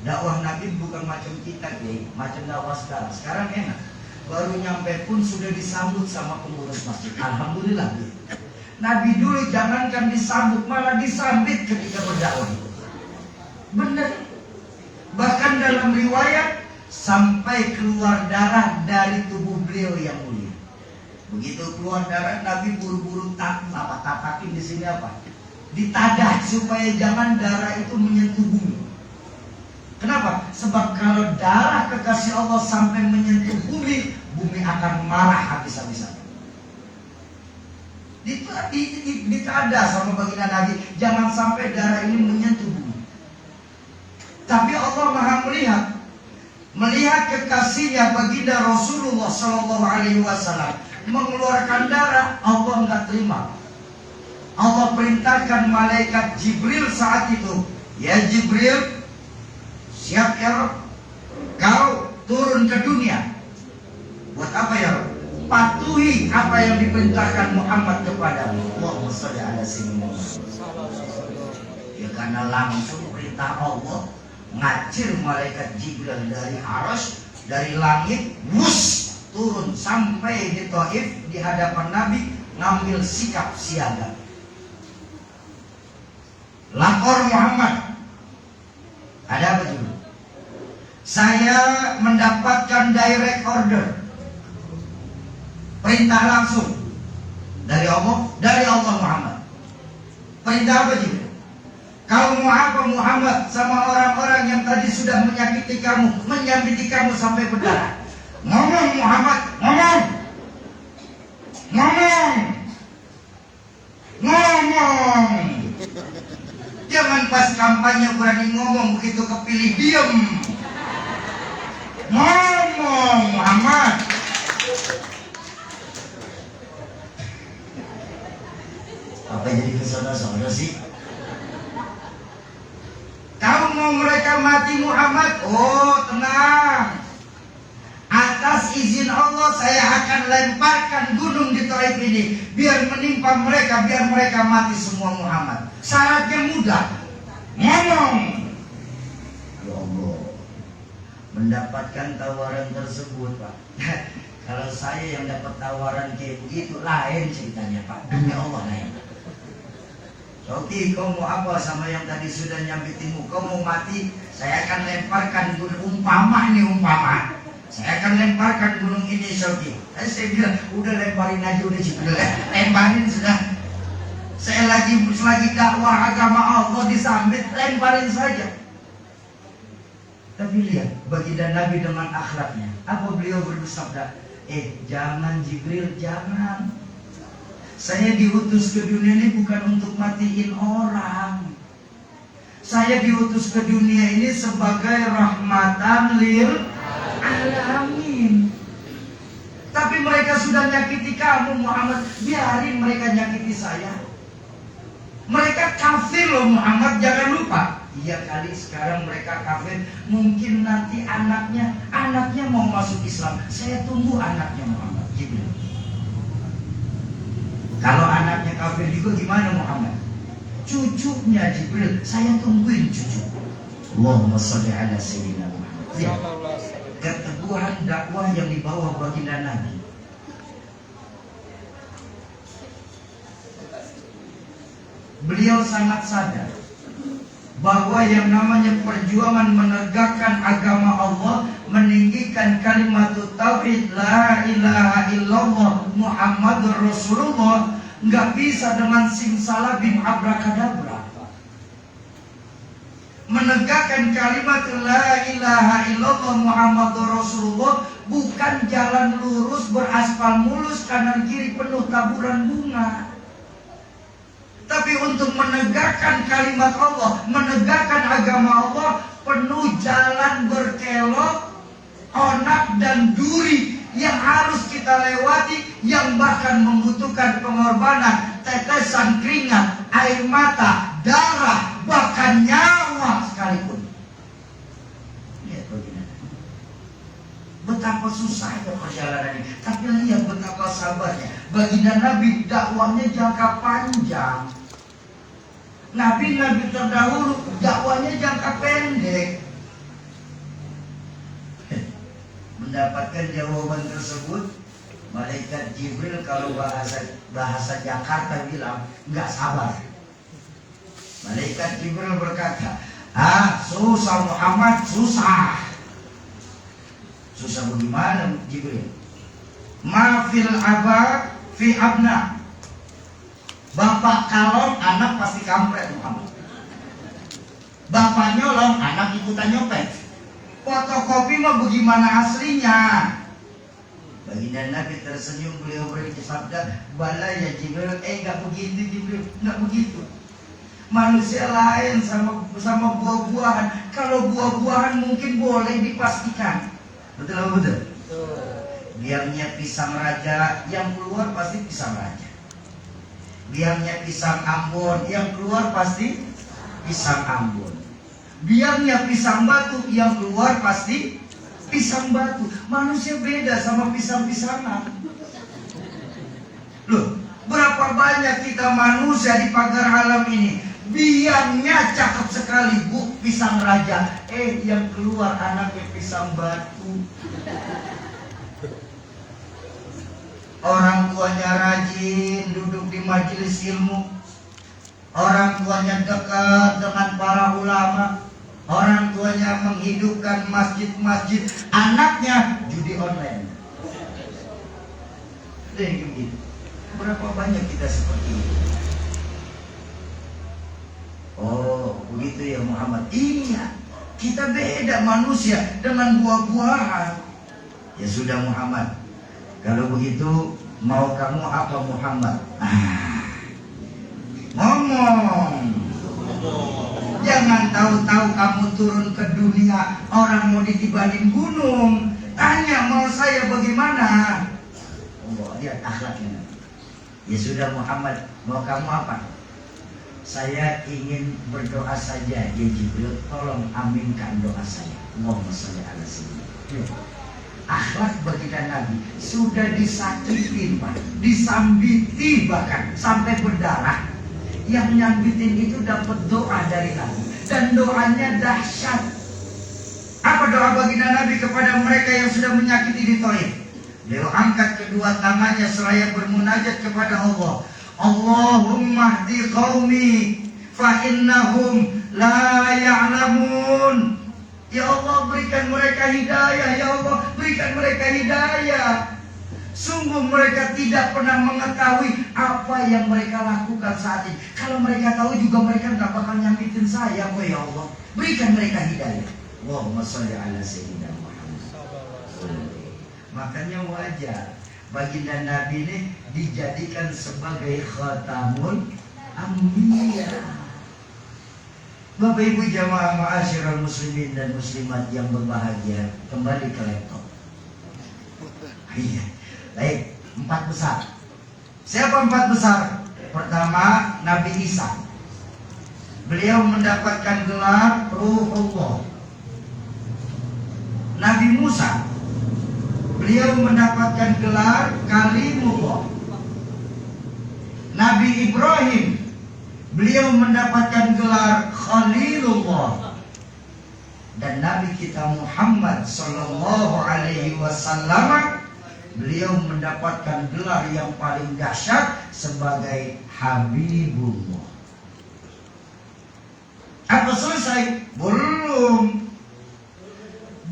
dakwah Nabi bukan macam kita, macam dakwah sekarang. Sekarang enak, baru nyampe pun sudah disambut sama pengurus masjid. Alhamdulillah. Nabi dulu jangankan disambut, malah disambit ketika berdakwah. Benar. Bahkan dalam riwayat sampai keluar darah dari tubuh beliau yang mulia. Begitu keluar darah, Nabi buru-buru tapakin di sini apa? Ditadah supaya jangan darah itu menyentuh bumi. Kenapa? Sebab kalau darah kekasih Allah sampai menyentuh bumi, bumi akan marah habis-habisan. Ditadah sama baginda Nabi, jangan sampai darah ini menyentuh bumi. Tapi Allah Maha melihat kekasihnya baginda Rasulullah Sallallahu Alaihi Wasallam mengeluarkan darah, Allah nggak terima. Allah perintahkan malaikat Jibril saat itu, ya Jibril, siap ya Rob, kau turun ke dunia. Buat apa ya Rob? Patuhi apa yang diperintahkan Muhammad kepadamu. Allahumma sholli ala sayyidina Muhammad. Ya karena langsung perintah Allah, ngacir malaikat Jibril dari arasy, dari langit, wus, turun sampai di Taif di hadapan Nabi, ngambil sikap siaga. Lapor Muhammad, ada apa dulu? Saya mendapatkan direct order, perintah langsung dari Allah Muhammad. Perintah apa juga? Kau mau apa Muhammad sama orang-orang yang tadi sudah menyakiti kamu sampai berdarah? Ngomong Muhammad, ngomong. Jangan pas kampanye berani ngomong, begitu kepilih diem. Ngomong Muhammad. Apa jadi kesana-sana sih? Kau mau mereka mati Muhammad? Oh tenang. Atas izin Allah saya akan lemparkan gunung di Taif ini, biar menimpa mereka, biar mereka mati semua Muhammad. Syaratnya mudah. Ngomong. Ya Allah. Mendapatkan tawaran tersebut Pak. Kalau saya yang dapat tawaran kayak begitu, lain ceritanya Pak. Demi Allah lain. Oke, kau mau apa sama yang tadi sudah nyambitinmu? Kau mau mati? Saya akan lemparkan gunung umpama. Saya akan lemparkan gunung ini, Soki. Saya bilang, udah lemparin aja, udah Jibril. Lemparin sudah. Saya selagi dakwah agama Allah disambit, lemparin saja. Tapi lihat, baginda Nabi dengan akhlaknya. Apa beliau bersabda? Jangan Jibril, jangan. Saya diutus ke dunia ini bukan untuk matiin orang. Saya diutus ke dunia ini sebagai rahmatan lil alamin. Tapi mereka sudah nyakiti kamu Muhammad, biarin mereka nyakiti saya. Mereka kafir loh Muhammad, jangan lupa. Iya kali sekarang mereka kafir, mungkin nanti anaknya mau masuk Islam. Saya tunggu anaknya Muhammad Jibril. Kalau anaknya kafir juga gimana Muhammad? Cucunya Jibril, saya tungguin cucu. Allahumma sholli ala sayyidina Muhammad. Lihat, keteguhan dakwah yang dibawa baginda Nabi. Beliau sangat sadar bahwa yang namanya perjuangan menegakkan agama Allah, meninggikan kalimat tauhid la ilaha illallah Muhammadur Rasulullah, nggak bisa dengan simsalabim abrakadabra. Menegakkan kalimat la ilaha illallah Muhammadur Rasulullah bukan jalan lurus beraspal mulus kanan kiri penuh taburan bunga. Tapi untuk menegakkan kalimat Allah, menegakkan agama Allah, penuh jalan berkelok, onak dan duri yang harus kita lewati, yang bahkan membutuhkan pengorbanan, tetesan keringat, air mata, darah, bahkan nyawa sekalipun. Lihat bagaimana betapa susahnya perjalanan ini. Tapi lihat betapa sabarnya baginda Nabi, dakwahnya jangka panjang. Nabi-nabi terdahulu dakwahnya jangka pendek. Mendapatkan jawaban tersebut, malaikat Jibril kalau bahasa Jakarta bilang nggak sabar. Malaikat Jibril berkata, susah Muhammad, susah. Susah bagaimana Jibril? Ma fil aba fi abna. Bapak kalong, anak pasti kampret Muhammad. Bapak nyolong, anak ikutan nyopet. Fotokopi mah bagaimana aslinya? Baginda Nabi tersenyum, beliau bersabda, bala ya Jibril, gak begitu Jibril, gak begitu. Manusia lain sama buah-buahan. Kalau buah-buahan mungkin boleh dipastikan. Betul apa betul? Biangnya pisang raja, yang keluar pasti pisang raja. Biangnya pisang Ambon, yang keluar pasti pisang Ambon. Biangnya pisang batu, yang keluar pasti pisang batu. Manusia beda sama pisang-pisangan. Loh, berapa banyak kita manusia di pagar alam ini, biangnya cakep sekali, bu, pisang raja. Yang keluar anaknya pisang batu. Orang tuanya rajin duduk di majelis ilmu, orang tuanya dekat dengan para ulama, orang tuanya menghidupkan masjid-masjid, anaknya judi online. Begitu. Berapa banyak kita seperti itu? Oh, begitu ya Muhammad. Iya, kita beda manusia dengan buah-buahan. Ya sudah Muhammad, kalau begitu mau kamu apa Muhammad? Ngomong. Jangan tahu-tahu kamu turun ke dunia orang mau ditibanin gunung. Tanya mau saya bagaimana? Oh, lihat akhlaknya. Ya sudah Muhammad, mau kamu apa? Saya ingin berdoa saja ya Jibril, tolong aminkan doa saya. Allahumma sholli ala sayyidina. Akhlak baginda Nabi sudah disakitin Pak, disambiti bahkan sampai berdarah. Yang nyambitin itu dapat doa dari Nabi, dan doanya dahsyat. Apa doa baginda Nabi kepada mereka yang sudah menyakiti di Thaif? Beliau angkat kedua tangannya seraya bermunajat kepada Allah. Allahumma hdi qaumi fa innahum la ya'lamun. Ya Allah, berikan mereka hidayah. Ya Allah, berikan mereka hidayah. Sungguh mereka tidak pernah mengetahui apa yang mereka lakukan saat ini. Kalau mereka tahu juga mereka gak bakal nyampitin saya. Oh ya Allah, berikan mereka hidayah. Allahumma sholli ala sayyidina Muhammad. Makanya wajar baginda Nabi ini dijadikan sebagai khatamul anbiya. Bapak Ibu jamaah ma'asyiral muslimin dan muslimat yang berbahagia, kembali ke laptop. Iya. Baik, 4 besar. Siapa 4 besar? Pertama, Nabi Isa. Beliau mendapatkan gelar Ruhullah. Nabi Musa, beliau mendapatkan gelar Kalimullah. Nabi Ibrahim, beliau mendapatkan gelar Khalilullah. Dan Nabi kita Muhammad sallallahu alaihi wasallam, beliau mendapatkan gelar yang paling dahsyat sebagai Habibullah. Apa selesai? Belum.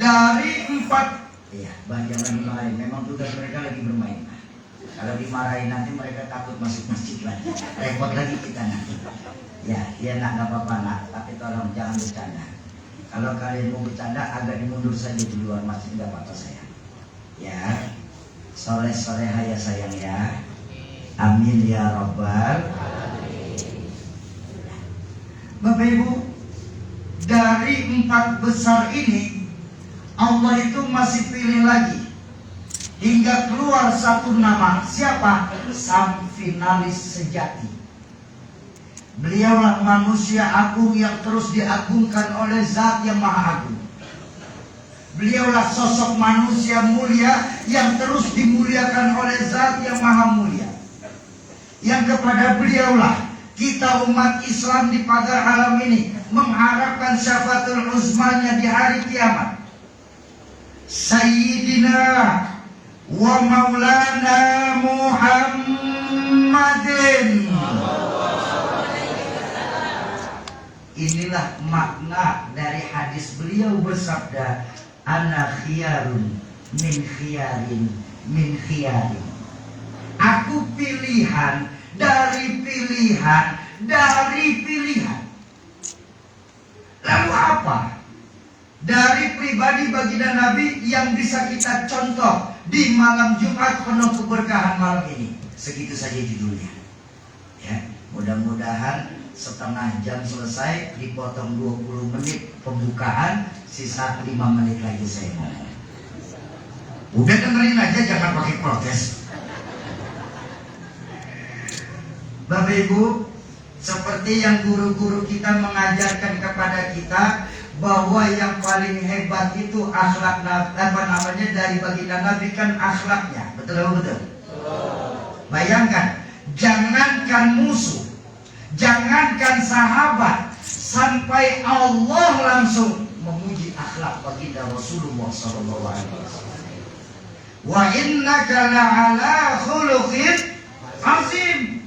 Dari 4, iya, jangan dimarahin. Memang tugas mereka lagi bermain. Kalau dimarahin nanti mereka takut masuk masjid lagi. Repot lagi kita nanti. Ya, nak, nggak apa-apa nak. Tapi tolong jangan bercanda. Kalau kalian mau bercanda agak dimundur saja di luar masjid, nggak apa-apa sayang. Ya, soleh-solehah ya sayang ya. Amin ya Rabbal alamin. Bapak Ibu, dari 4 besar ini Allah itu masih pilih lagi hingga keluar satu nama. Siapa? Sang finalis sejati. Beliaulah manusia agung yang terus diagungkan oleh Zat yang Maha Agung. Beliaulah sosok manusia mulia yang terus dimuliakan oleh Zat yang Maha Mulia. Yang kepada beliaulah kita umat Islam di pagar alam ini mengharapkan syafaatul uzmanya di hari kiamat. Sayyidina wa maulana Muhammadin. Inilah makna dari hadis beliau bersabda, ana khiyarun min khiyarin min khiyarin. Aku pilihan dari pilihan dari pilihan. Lalu apa? Dari pribadi baginda Nabi yang bisa kita contoh di malam Jumat penuh keberkahan malam ini. Segitu saja judulnya. Ya, mudah-mudahan setengah jam selesai, dipotong 20 menit pembukaan, sisa 5 menit lagi saya ngomong. Udah dengerin aja, jangan pakai protes. Bapak Ibu, seperti yang guru-guru kita mengajarkan kepada kita, bahwa yang paling hebat itu akhlak dari baginda Nabi kan akhlaknya. Betul? Bayangkan, jangankan musuh, jangankan sahabat, sampai Allah langsung memuji akhlak baginda Rasulullah SAW. Wa innaka la'ala khuluqin azim.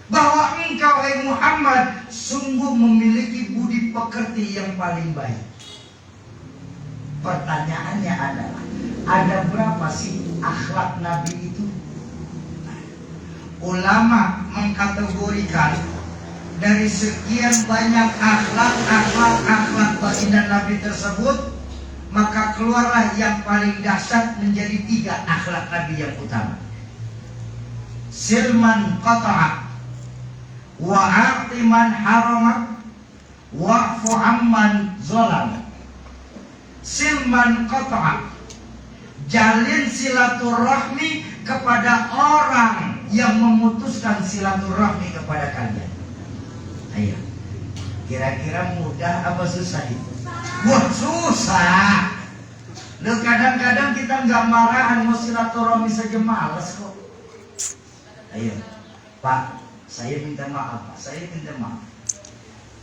Bahwa engkau Muhammad sungguh memiliki budi pekerti yang paling baik. Pertanyaannya adalah, ada berapa sih akhlak Nabi itu? Ulama mengkategorikan dari sekian banyak akhlak baginda Nabi tersebut, maka keluarlah yang paling dahsyat menjadi 3 akhlak Nabi yang utama. Silman qata'a wa a'timan haramak wa'fu amman zolam. Silman qata'a, jalin silaturahmi kepada orang yang memutuskan silaturahmi kepada kalian. Ayo, kira-kira mudah apa susah itu? Wah, susah. Loh, kadang-kadang kita nggak marahan mau silaturahmi saja malas kok. Ayo, Pak, saya minta maaf, Pak. Saya minta maaf.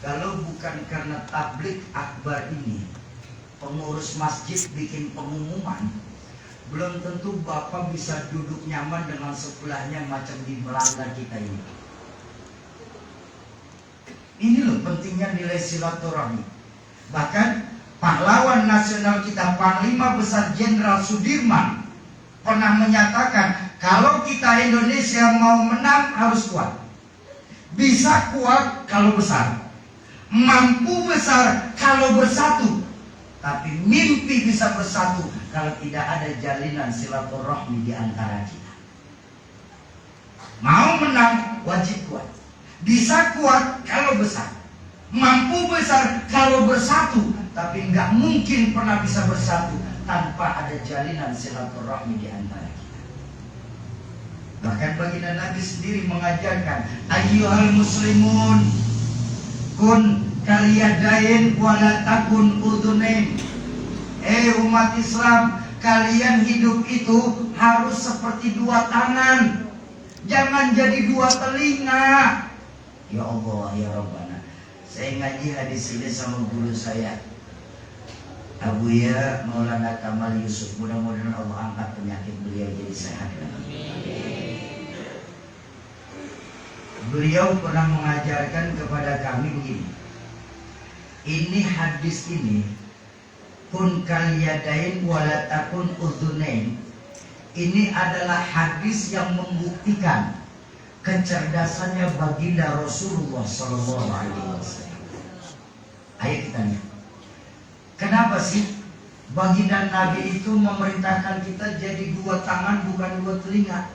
Kalau bukan karena tablik akbar ini, pengurus masjid bikin pengumuman, belum tentu Bapak bisa duduk nyaman dengan sebelahnya macam di melanggar kita ini. Ini loh pentingnya nilai silaturahmi. Bahkan pahlawan nasional kita, Panglima Besar Jenderal Sudirman, pernah menyatakan kalau kita Indonesia mau menang harus kuat. Bisa kuat kalau besar, mampu besar kalau bersatu. Tapi mimpi bisa bersatu kalau tidak ada jalinan silaturahmi di antara kita. Mau menang wajib kuat. Bisa kuat kalau besar. mampu besar kalau bersatu, tapi nggak mungkin pernah bisa bersatu tanpa ada jalinan silaturahmi di antara kita. Bahkan baginda Nabi sendiri mengajarkan, ayyuhal muslimun kun kaliyadain wala takun udhunain. Umat Islam, kalian hidup itu harus seperti dua tangan, jangan jadi dua telinga. Ya Allah, ya Rabbana, saya ngaji hadis ini sama guru saya, Abuya Maulana Kamal Yusuf. Mudah-mudahan Allah angkat penyakit beliau jadi sehat. Beliau pernah mengajarkan kepada kami begini. Ini hadis ini, kun kaliyadain wala takun udhunain, ini adalah hadis yang membuktikan kecerdasannya baginda Rasulullah Sallallahu Alaihi Wasallam. Ayo kita lihat. Kenapa sih baginda Nabi itu memerintahkan kita jadi dua tangan bukan dua telinga?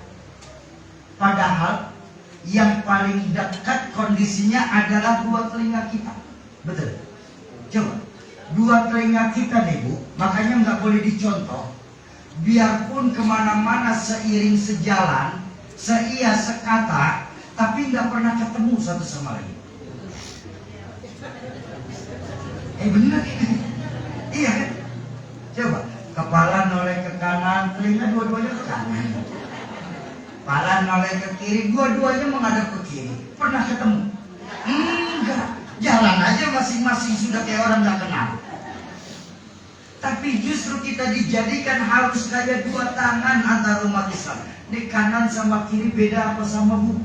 Padahal yang paling dekat kondisinya adalah dua telinga kita. Betul? Coba, dua telinga kita nih Bu, makanya nggak boleh dicontoh. Biarpun kemana-mana seiring sejalan, seia sekata, tapi nggak pernah ketemu satu sama lain. Benar? Iya kan? Coba, kepala noleh ke kanan, telinga dua-duanya ke kanan. Kepala noleh ke kiri, dua-duanya menghadap ke kiri. Pernah ketemu? Enggak. Jalan aja masing-masing sudah kayak orang nggak kenal. Tapi justru kita dijadikan harus kayak dua tangan antara umat Islam. Ini kanan sama kiri beda apa sama Bu?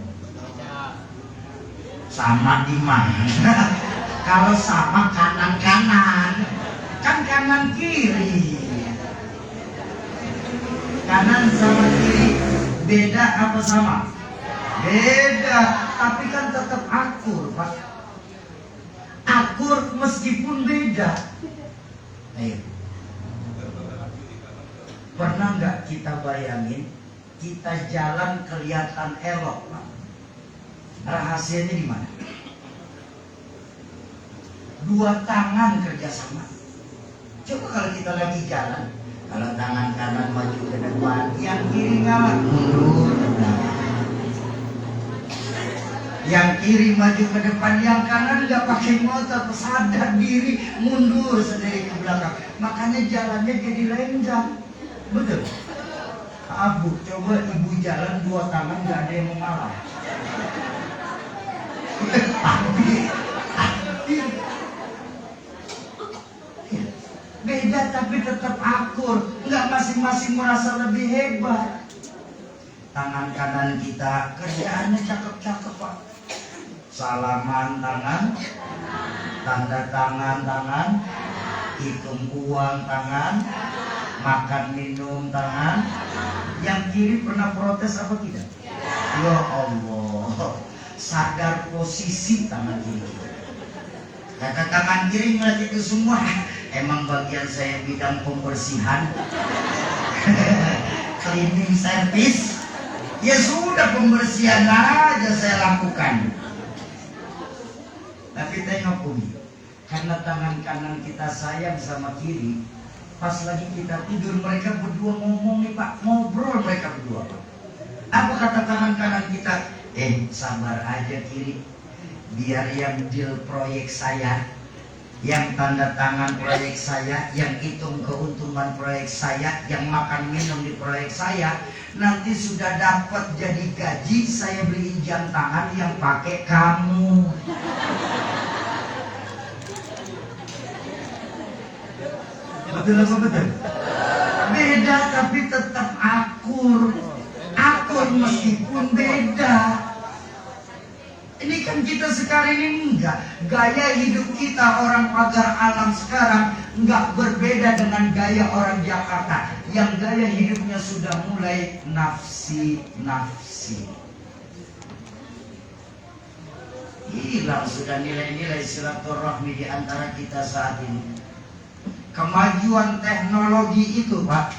Sama di mana? Kalau sama kanan-kanan, kan kanan kiri. Kanan sama kiri beda apa sama? Beda, tapi kan tetap akur, Pak. Akur meskipun beda. Ayo. Pernah nggak kita bayangin kita jalan kelihatan elok, Pak? Rahasianya di mana? Dua tangan kerjasama. Coba kalau kita lagi jalan, kalau tangan kanan maju ke depan, yang kiri ngalah mundur ke belakang. Yang kiri maju ke depan, yang kanan nggak pakai motor, sadar diri mundur sendiri ke belakang. Makanya jalannya jadi lenggang. Betul? Abu, coba ibu jalan dua tangan nggak ada yang mengalah. Beda tapi tetap akur, nggak masing-masing merasa lebih hebat. Tangan kanan kita kerjaannya cakep-cakep, Pak. Salaman tangan, tanda tangan tangan, hitung uang tangan, makan minum tangan. Yang kiri pernah protes apa tidak? Ya Allah, sadar posisi tangan kiri. Kata tangan kiri ngeliat itu semua, emang bagian saya bidang pembersihan, cleaning service. Ya sudah, pembersihan aja saya lakukan. Tapi tengok Umi, karena tangan kanan kita sayang sama kiri, pas lagi kita tidur mereka berdua ngomong nih Pak, ngobrol mereka berdua Pak. Apa kata tangan kanan kita? Sabar aja kiri, biar yang deal proyek saya, yang tanda tangan proyek saya, yang hitung keuntungan proyek saya, yang makan minum di proyek saya, nanti sudah dapat jadi gaji, saya beliin jam tangan yang pakai kamu. Betul apa betul? Beda tapi tetap akur. Akur meskipun beda. Ini kan kita sekarang ini enggak. Gaya hidup kita orang pagar alam sekarang enggak berbeda dengan gaya orang Jakarta, yang gaya hidupnya sudah mulai nafsi-nafsi. Hilang sudah nilai-nilai silaturahmi di antara kita saat ini. Kemajuan teknologi itu, Pak,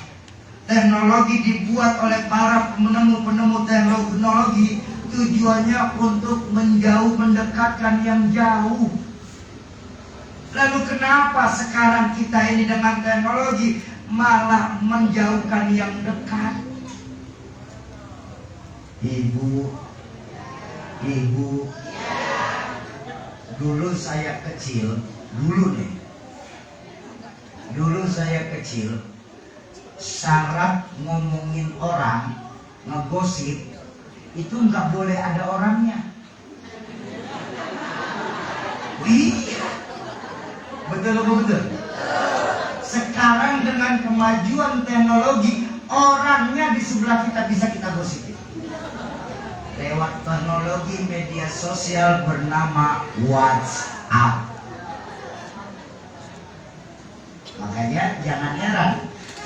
teknologi dibuat oleh para penemu-penemu teknologi, tujuannya untuk mendekatkan yang jauh. Lalu kenapa sekarang kita ini dengan teknologi malah menjauhkan yang dekat? Ibu, dulu saya kecil, dulu saya kecil, syarat ngomongin orang, ngegosip, itu nggak boleh ada orangnya. Iya, betul apa betul? Sekarang dengan kemajuan teknologi, orangnya di sebelah kita bisa kita gosipin lewat teknologi media sosial bernama WhatsApp. Makanya jangan heran,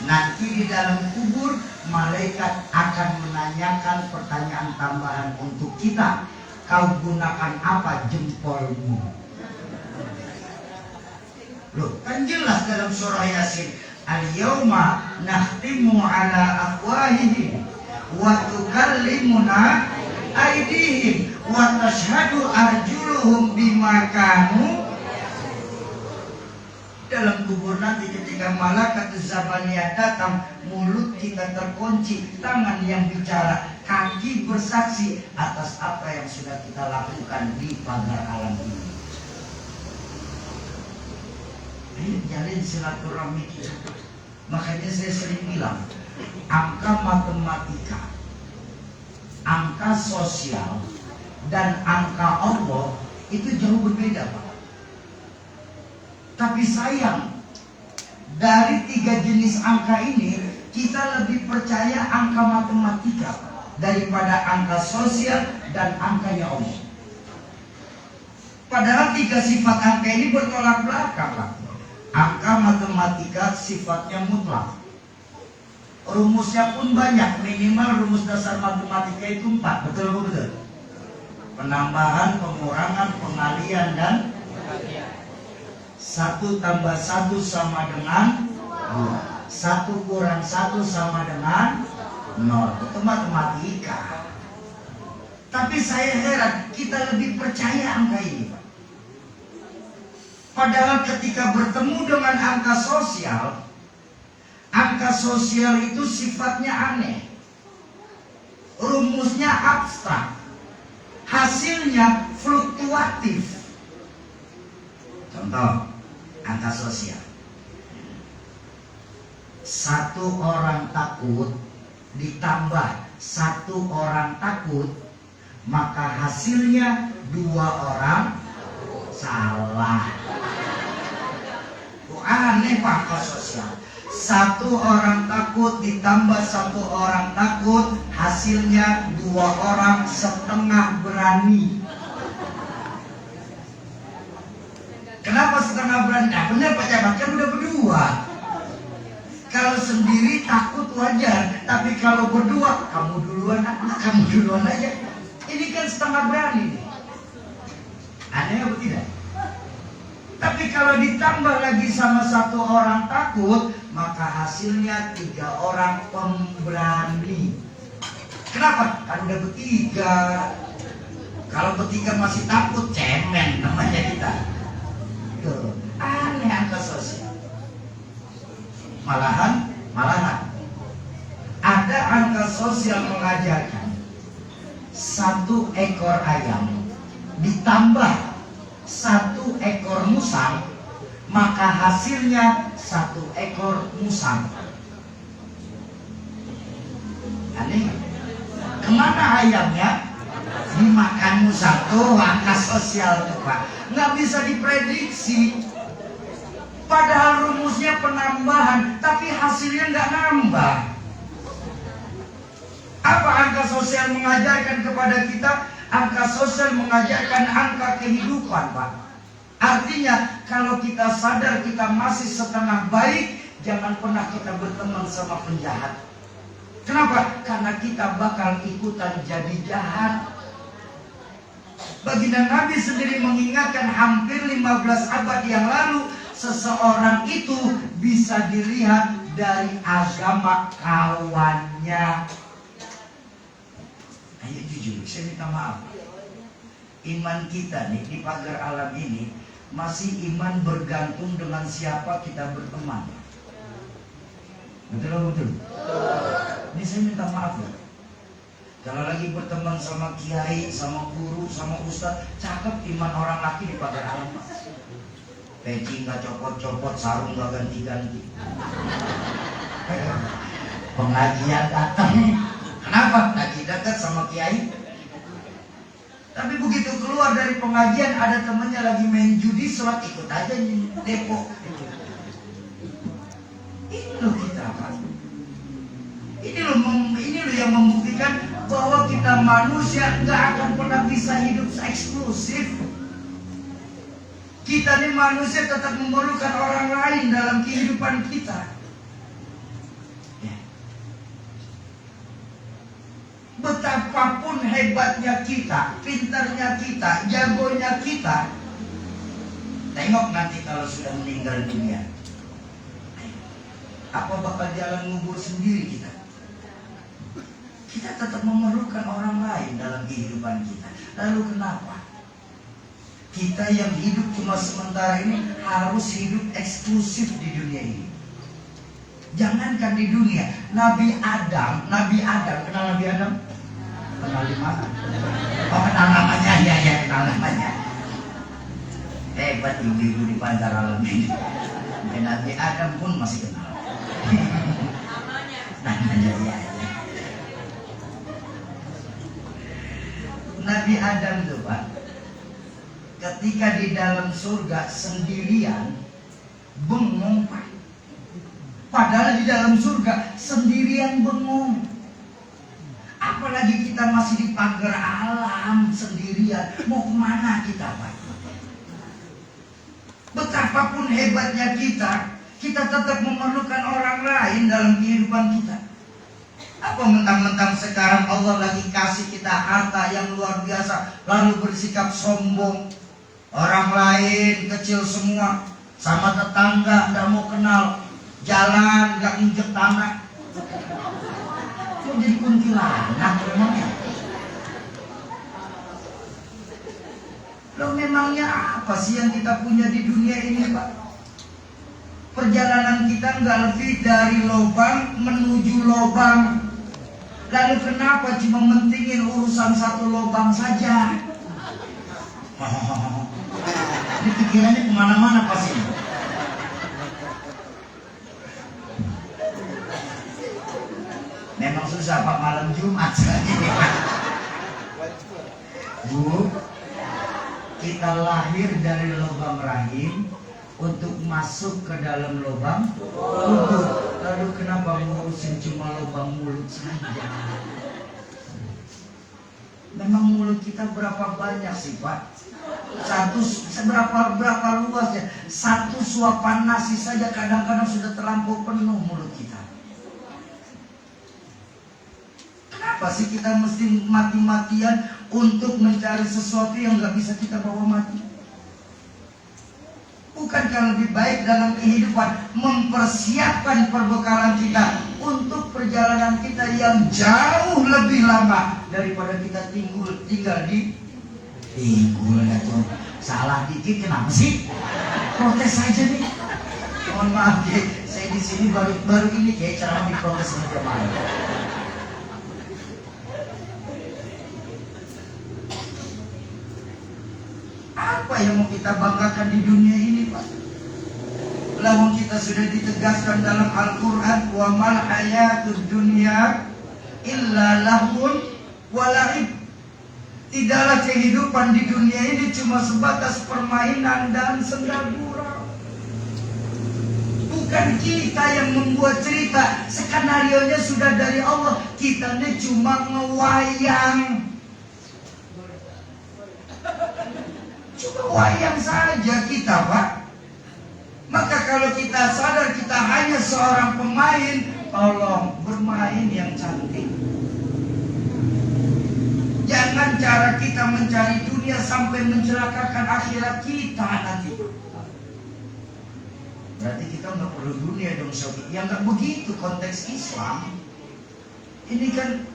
nanti di dalam kubur malaikat akan menanyakan pertanyaan tambahan untuk kita. Kau gunakan apa jempolmu? Loh, kan jelas dalam surah Yasin, al-yawma nakhtimu ala afwahihim wa tukallimuna aydihim wa tashhadu arjuluhum bima kanu. Dalam kubur nanti ketika malaikat zabaniyah datang, mulut kita terkunci, tangan yang bicara, kaki bersaksi atas apa yang sudah kita lakukan di pagar alam ini. Ini jalin silaturahmi kita. Makanya saya sering bilang, angka matematika, angka sosial, dan angka Allah itu jauh berbeda, Pak. Tapi sayang, dari 3 jenis angka ini, kita lebih percaya angka matematika daripada angka sosial dan angkanya Allah. Padahal 3 sifat angka ini bertolak belakang, Pak. Angka matematika sifatnya mutlak. Rumusnya pun banyak, minimal rumus dasar matematika itu 4, betul apa betul? Penambahan, pengurangan, pengalian, dan 1 tambah 1 sama dengan 2. 1 kurang 1 sama dengan 0. Itu matematika. Tapi saya heran, kita lebih percaya angka ini, Pak. Padahal ketika bertemu dengan angka sosial itu sifatnya aneh. Rumusnya abstrak. Hasilnya fluktuatif. Contoh, angka sosial. 1 orang takut ditambah 1 orang takut, maka hasilnya 2 orang salah. Aneh Pak, angka sosial. 1 orang takut ditambah 1 orang takut, hasilnya 2 orang setengah berani. Kenapa setengah berani? Nah benar Pak Jabat, kan udah berdua. Kalau sendiri takut wajar, tapi kalau berdua, kamu duluan aja. Ini kan setengah berani nih. Aneh apa tidak? Tapi kalau ditambah lagi sama 1 orang takut, maka hasilnya 3 orang pemberani. Kenapa? Kan udah bertiga. Kalau bertiga masih takut, cemen namanya kita. Tuh, aneh angka sosial. Malahan ada angka sosial mengajarkan 1 ekor ayam ditambah 1 ekor musang, maka hasilnya 1 ekor musang. Aneh. Kemana ayamnya? Dimakan musang. Tuh angka sosial tuh Pak. Nggak bisa diprediksi. Padahal rumusnya penambahan, tapi hasilnya nggak nambah. Apa angka sosial mengajarkan kepada kita? Angka sosial mengajarkan angka kehidupan, Pak. Artinya, kalau kita sadar kita masih setengah baik, jangan pernah kita berteman sama penjahat. Kenapa? Karena kita bakal ikutan jadi jahat. Baginda Nabi sendiri mengingatkan hampir 15 abad yang lalu, seseorang itu bisa dilihat dari agama kawannya. Ayo jujur, saya minta maaf. Iman kita nih di pagar alam ini masih iman bergantung dengan siapa kita berteman. Betul betul. Ini saya minta maaf ya. Kalau lagi berteman sama kiai, sama guru, sama ustaz, cakep iman orang laki di pagar alam. Peci nggak copot-copot, sarung nggak ganti-ganti. Pengajian datang. Kenapa? Lagi dekat sama kiai. Tapi begitu keluar dari pengajian ada temannya lagi main judi, sholat ikut aja depo. Ini loh kita Pak. Ini loh yang membuktikan bahwa kita manusia nggak akan pernah bisa hidup eksklusif. Kita ini manusia tetap memerlukan orang lain dalam kehidupan kita. Ya. Betapapun hebatnya kita, pintarnya kita, jagonya kita, tengok nanti kalau sudah meninggal dunia, apa bakal jalan ngubur sendiri kita? Kita tetap memerlukan orang lain dalam kehidupan kita. Lalu kenapa kita yang hidup cuma sementara ini harus hidup eksklusif di dunia ini? Jangankan di dunia, Nabi Adam, kenal Nabi Adam? Kenal di mana? Oh, kenal namanya, ya kenal namanya. Hebat ibu-ibu di Pantar Alam ini. Nabi Adam pun masih kenal. Namanya ya. Nabi Adam itu Pak, ketika di dalam surga sendirian, bengong Pak. Padahal di dalam surga sendirian bengong. Apalagi kita masih di pagar alam sendirian, mau kemana kita Pak? Betapapun hebatnya kita tetap memerlukan orang lain dalam kehidupan kita. Apa mentang-mentang sekarang Allah lagi kasih kita harta yang luar biasa, lalu bersikap sombong. Orang lain kecil semua, sama tetangga nggak mau kenal, jalan nggak injek tanah. Kok jadi kuntilanak memangnya? Loh memangnya apa sih yang kita punya di dunia ini Pak? Perjalanan kita nggak lebih dari lubang menuju lubang. Lalu kenapa cuma mentingin urusan satu lubang saja? Ini pikirannya kemana-mana pasti. Memang susah Pak malam Jumat saja. Bu, kita lahir dari lubang rahim untuk masuk ke dalam lubang kubur. Lalu kenapa ngurusin cuma lubang mulut saja? Memang mulut kita berapa banyak sih Pak? Berapa luasnya? Satu suapan nasi saja kadang-kadang sudah terlampau penuh mulut kita. Kenapa sih kita mesti mati-matian untuk mencari sesuatu yang nggak bisa kita bawa mati? Bukankah lebih baik dalam kehidupan mempersiapkan perbekalan kita untuk perjalanan kita yang jauh lebih lama daripada kita tinggal di tuh. Salah dikit kenapa sih? Protes saja nih. Mohon maaf ya, saya di sini baru ini kayak cara diprotes sama jemaah. Apa yang mau kita banggakan di dunia ini Pak? Lalu kita sudah ditegaskan dalam Al-Quran, wa mal hayatud dunya illa lahun wa la'ib. Tidaklah kehidupan di dunia ini cuma sebatas permainan dan senda gurau. Bukan kita yang membuat cerita, skenarionya sudah dari Allah. Kita ini cuma ngewayang. Cuma wayang saja kita Pak. Maka kalau kita sadar kita hanya seorang pemain, tolong bermain yang cantik. Jangan cara kita mencari dunia sampai mencelakakan akhirat kita nanti. Berarti kita nggak perlu dunia dong Sobi. Ya nggak begitu konteks Islam. Ini kan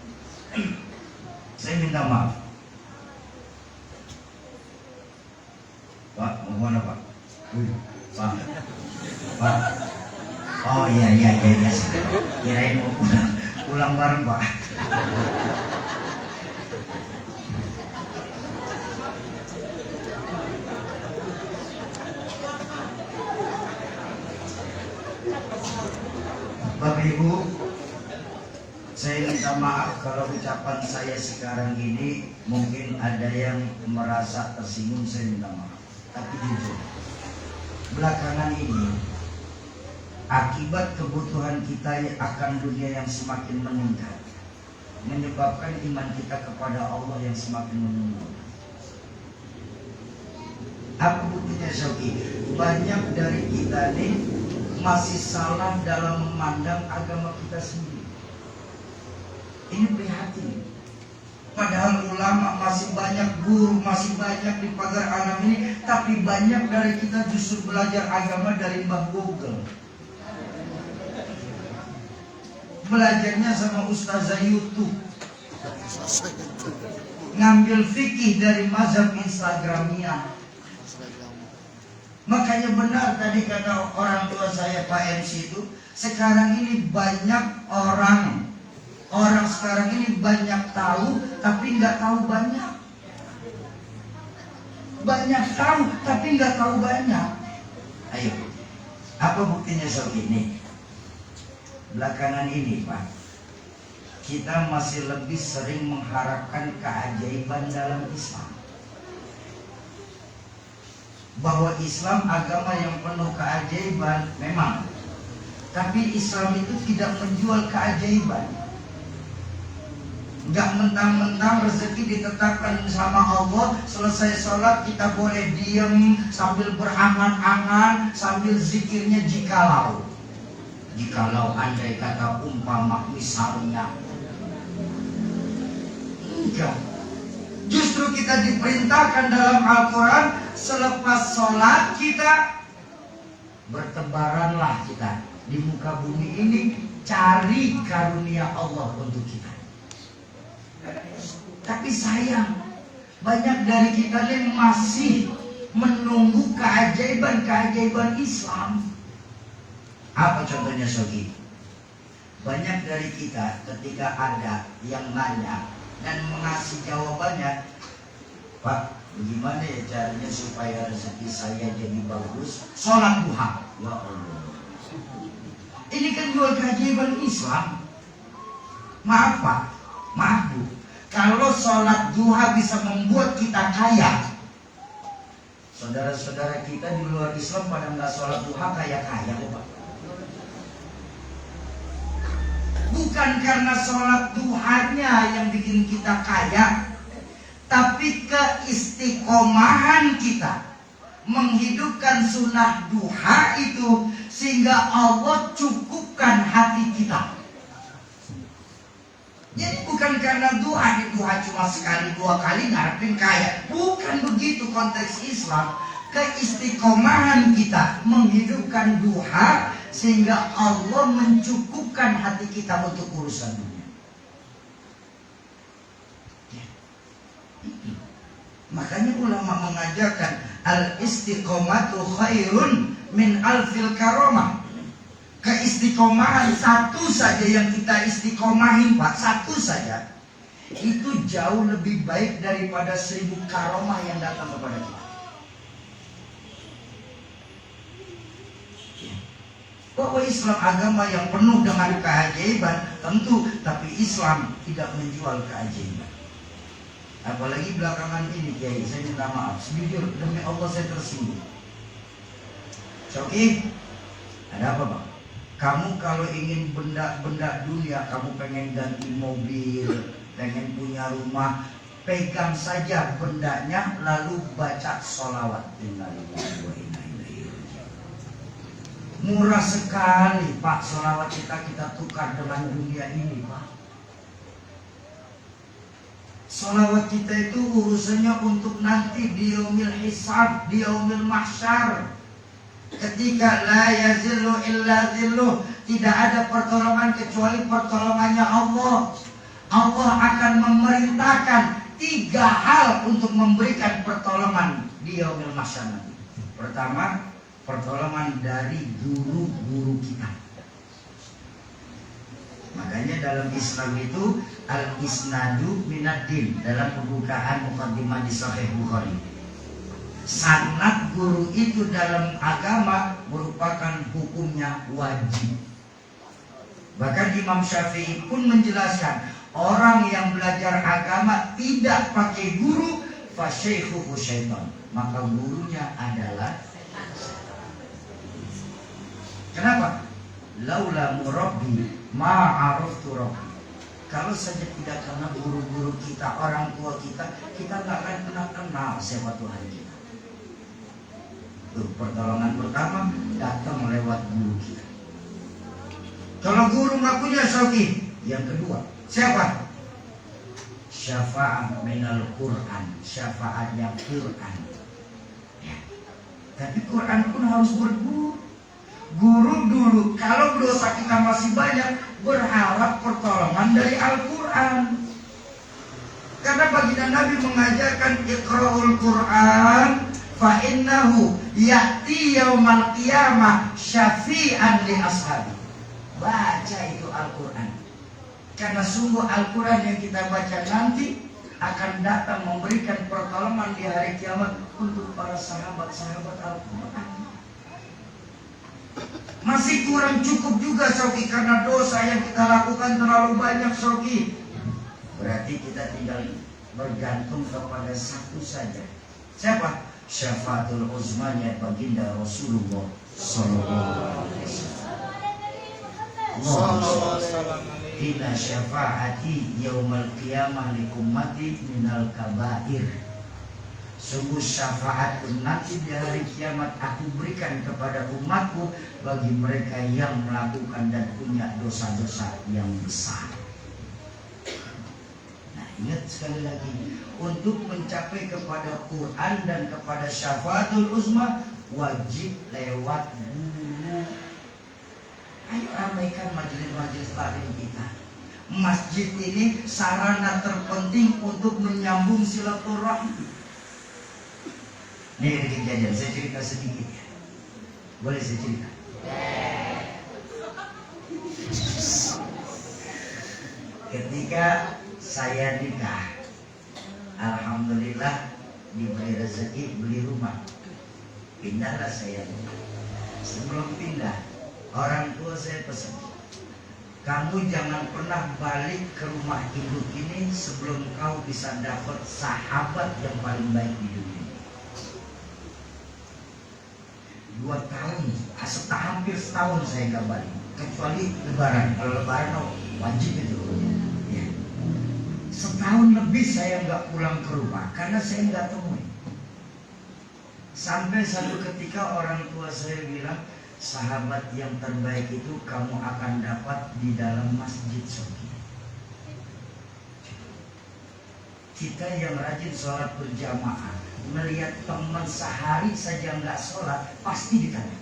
saya minta maaf Pak, mohon Kemana Pak? Pak. Pak. Oh iya. Kirain mau pulang bareng Pak. Bapak Ibu, saya minta maaf kalau ucapan saya sekarang ini mungkin ada yang merasa tersinggung, saya minta maaf. Tapi jujur, belakangan ini akibat kebutuhan kita akan dunia yang semakin meningkat menyebabkan iman kita kepada Allah yang semakin menurun. Apa buktinya Syauki? Banyak dari kita nih masih salah dalam memandang agama kita sendiri. Ini prihatin. Padahal ulama masih banyak, guru masih banyak di pagar alam ini, tapi banyak dari kita justru belajar agama dari Mbah Google. Belajarnya sama Ustazah YouTube. Ngambil fikih dari mazhab Instagramia. Makanya benar tadi kata orang tua saya Pak MC itu, sekarang ini banyak orang sekarang ini banyak tahu tapi nggak tahu banyak. Banyak tahu tapi nggak tahu banyak. Ayo, apa buktinya soal ini? Belakangan ini Pak, kita masih lebih sering mengharapkan keajaiban dalam Islam. Bahwa Islam agama yang penuh keajaiban memang, tapi Islam itu tidak menjual keajaiban. Enggak mentang-mentang rezeki ditetapkan sama Allah, selesai sholat kita boleh diam sambil berangan-angan, sambil zikirnya jikalau andai kata umpama misalnya. Enggak. Justru kita diperintahkan dalam Al-Quran, selepas sholat kita bertebaranlah kita di muka bumi ini, cari karunia Allah untuk kita. Tapi sayang, banyak dari kita ini masih menunggu keajaiban Islam. Apa contohnya Sogi? Banyak dari kita ketika ada yang nanya dan mengasih jawabannya, Pak, bagaimana ya caranya supaya rezeki saya jadi bagus? Sholat duha. Ya Allah, ini kan jual keajaiban Islam. Maaf Pak, maaf Bu, kalau sholat duha bisa membuat kita kaya, saudara-saudara kita di luar Islam pada nggak sholat duha kaya-kaya kok Pak. Bukan karena sholat duhanya yang bikin kita kaya, tapi keistiqomahan kita menghidupkan sunnah duha itu sehingga Allah cukupkan hati kita. Jadi bukan karena duha cuma sekali dua kali ngarepin kaya. Bukan begitu konteks Islam. Keistiqomahan kita menghidupkan duha sehingga Allah mencukupkan hati kita untuk urusan dunia. Makanya ulama mengajarkan al-istiqomatu khairun min alfil karomah. Keistiqomahan satu saja yang kita istiqomahin Pak, satu saja, itu jauh lebih baik daripada 1000 karomah yang datang kepada kita. Bahwa Islam agama yang penuh dengan keajaiban, tentu, tapi Islam tidak menjual keajaiban. Apalagi belakangan ini Kiai, saya minta maaf, sejujur demi Allah saya tersinggung. Coki, ada apa Bang? Kamu kalau ingin benda-benda dunia, kamu pengen ganti mobil, pengen punya rumah, pegang saja bendanya lalu baca sholawat. Murah sekali Pak, sholawat kita tukar dengan dunia ini Pak. Sholawat kita itu urusannya untuk nanti di yaumil hisab, di yaumil mahsyar. Ketika la yazillu illa zilluh, tidak ada pertolongan kecuali pertolongannya Allah. Allah akan memerintahkan 3 hal untuk memberikan pertolongan di yaumil mahsyar nanti. Pertama, pertolongan dari guru-guru kita. Makanya dalam Islam itu al-isnadu minaddin, dalam pembukaan muqaddimah di Sahih Bukhari. Sanad guru itu dalam agama merupakan hukumnya wajib. Bahkan Imam Syafi'i pun menjelaskan, orang yang belajar agama tidak pakai guru, fasyaikhuhu syaitan, maka gurunya adalah kenapa? Laula murabbi ma'aruftu rabbi. Kalau saja tidak karena guru-guru kita, orang tua kita nggak akan pernah kenal siapa Tuhan kita. Tuh, pertolongan pertama datang lewat guru kita. Kalau guru nggak punya Soki, yang kedua siapa? Syafaat minal Quran, syafaatnya Quran. Ya. Tapi Quran pun harus berguru. Guru dulu, kalau dosa kita masih banyak, berharap pertolongan dari Al-Quran. Karena baginda Nabi mengajarkan iqra'ul Quran fa innahu ya'ti yaumal qiyamah syafi'an li ashabi. Baca itu Al-Quran. Karena sungguh Al-Quran yang kita baca nanti akan datang memberikan pertolongan di hari kiamat untuk para sahabat-sahabat Al-Quran. Masih kurang cukup juga Soki, karena dosa yang kita lakukan terlalu banyak Soki. Berarti kita tinggal bergantung kepada satu saja. Siapa? Syafaatul uzmanya baginda Rasulullah sallallahu alaihi wasallam. Inna syafaati yaumal qiyamah li ummati minal kabair. Sungguh syafaat nanti di hari kiamat aku berikan kepada umatku bagi mereka yang melakukan dan punya dosa-dosa yang besar. Nah, ingat sekali lagi, untuk mencapai kepada Quran dan kepada syafaatul uzma wajib lewat guru. Ayo ramaikan majelis-majelis taklim kita. Masjid ini sarana terpenting untuk menyambung silaturahmi. Ini ada kejadian, saya cerita sedikit ya. Boleh saya cerita? Ketika saya nikah, alhamdulillah diberi rezeki beli rumah. Pindahlah saya. Sebelum pindah, orang tua saya pesan, kamu jangan pernah balik ke rumah induk ini sebelum kau bisa dapat sahabat yang paling baik di dunia. 2 tahun, hampir setahun saya nggak balik, kecuali Lebaran. Kalau Lebaran wajib itu. Ya. Setahun lebih saya nggak pulang ke rumah karena saya nggak temui. Sampai satu ketika orang tua saya bilang, sahabat yang terbaik itu kamu akan dapat di dalam masjid Soki. Kita yang rajin sholat berjamaah, melihat teman sehari saja nggak sholat, pasti ditanya.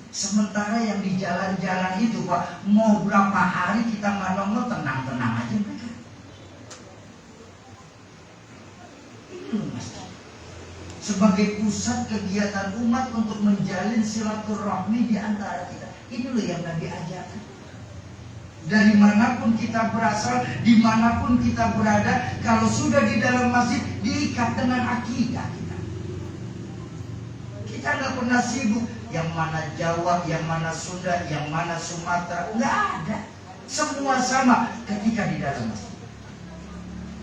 Sementara yang di jalan-jalan itu Pak, mau berapa hari kita nggak nongol, tenang-tenang aja mereka. Itu masjid sebagai pusat kegiatan umat untuk menjalin silaturahmi di antara kita. Ini loh yang Nabi ajarkan. Dari manapun kita berasal, dimanapun kita berada, kalau sudah di dalam masjid, diikat dengan akidah kita. Kita nggak pernah sibuk yang mana Jawa, yang mana Sunda, yang mana Sumatera, nggak ada. Semua sama ketika di dalam masjid.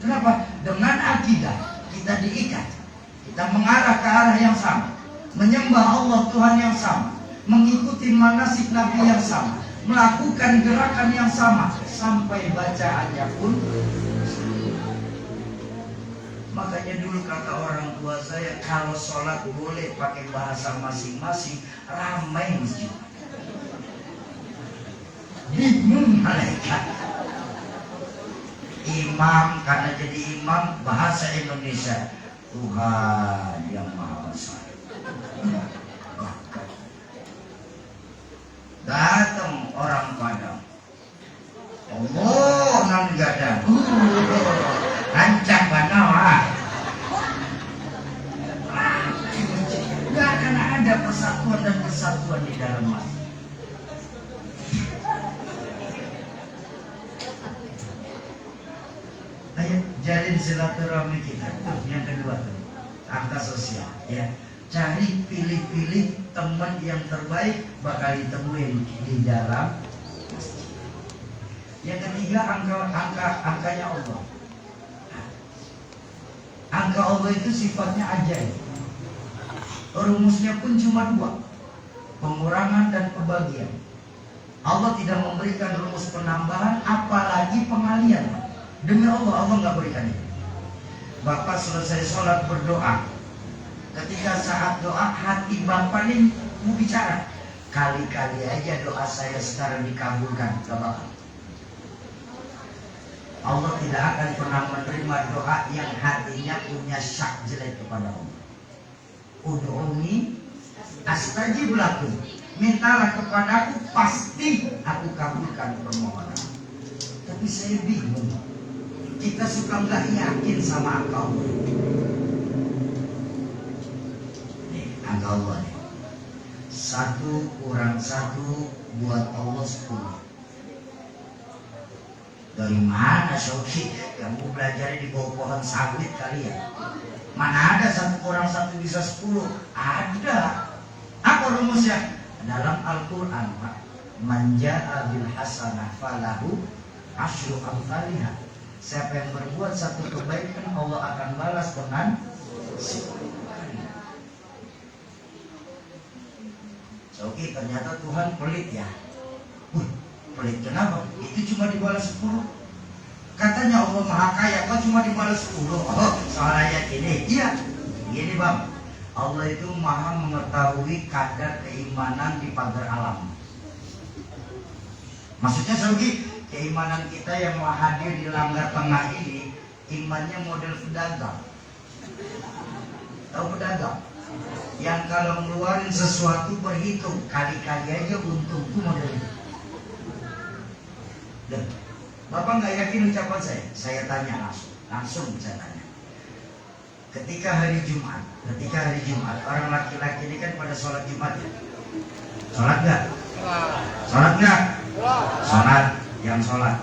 Kenapa? Dengan akidah kita diikat. Kita mengarah ke arah yang sama, menyembah Allah Tuhan yang sama, mengikuti manasik Nabi yang sama, melakukan gerakan yang sama, sampai bacaannya pun. Makanya dulu kata orang tua saya, kalau sholat boleh pakai bahasa masing-masing, ramai masjid. Bingung malaikat. Imam, karena jadi imam bahasa Indonesia, Tuhan yang Maha Besar. Datang orang Padang, Allah nan gadang, rancang banawa. ada persatuan dan kesatuan di dalam hati. Ayo jalin silaturahmi kita. Tuh, yang kedua tuh, angka sosial ya. Cari pilih-pilih teman yang terbaik bakal ditemuin di dalam masjid. Yang ketiga angkanya Allah. Angka Allah itu sifatnya ajaib. Rumusnya pun cuma dua, pengurangan dan pembagian. Allah tidak memberikan rumus penambahan, apalagi pengalian. Demi Allah, Allah nggak berikan itu. Bapak selesai sholat berdoa. Ketika saat doa, hati Bapak ini mau bicara. Kali-kali aja doa saya sekarang dikabulkan, gak bakal. Allah tidak akan pernah menerima doa yang hatinya punya syak jelek kepada Allah. Ud'uni astajib lakum. Mintalah kepadaku, pasti aku kabulkan permohonan. Tapi saya bingung. Kita suka nggak yakin sama angka Allah. Nih, angka Allah nih. 1 kurang 1 buat Allah 10. Dari mana Syauki? Kamu belajarnya di bawah pohon sawit kali ya? Mana ada 1 kurang 1 bisa 10? Ada. Apa rumusnya? Dalam Al-Quran, Pak. Man ja'a bil hasanah falahu asyru amsalihah. Siapa yang berbuat 1 kebaikan, Allah akan balas dengan 10 kali. Oke, ternyata Tuhan pelit ya. Pelit kenapa? Itu cuma dibalas 10. Katanya Allah Maha Kaya, kok cuma dibalas 10? Oh, soal ayat ini. Iya, gini Bang. Allah itu Maha mengetahui kadar keimanan di pagar alam. Maksudnya Saugi, keimanan kita yang mau hadir di Langgar Tengah ini, imannya model pedagang. Tahu pedagang? Yang kalau ngeluarin sesuatu berhitung, kali-kali aja untungku model itu. Dan Bapak nggak yakin ucapan saya tanya langsung saya tanya. Ketika hari Jumat, orang laki-laki ini kan pada sholat Jumat ya. Sholat nggak? Sholat nggak? Sholat, yang sholat.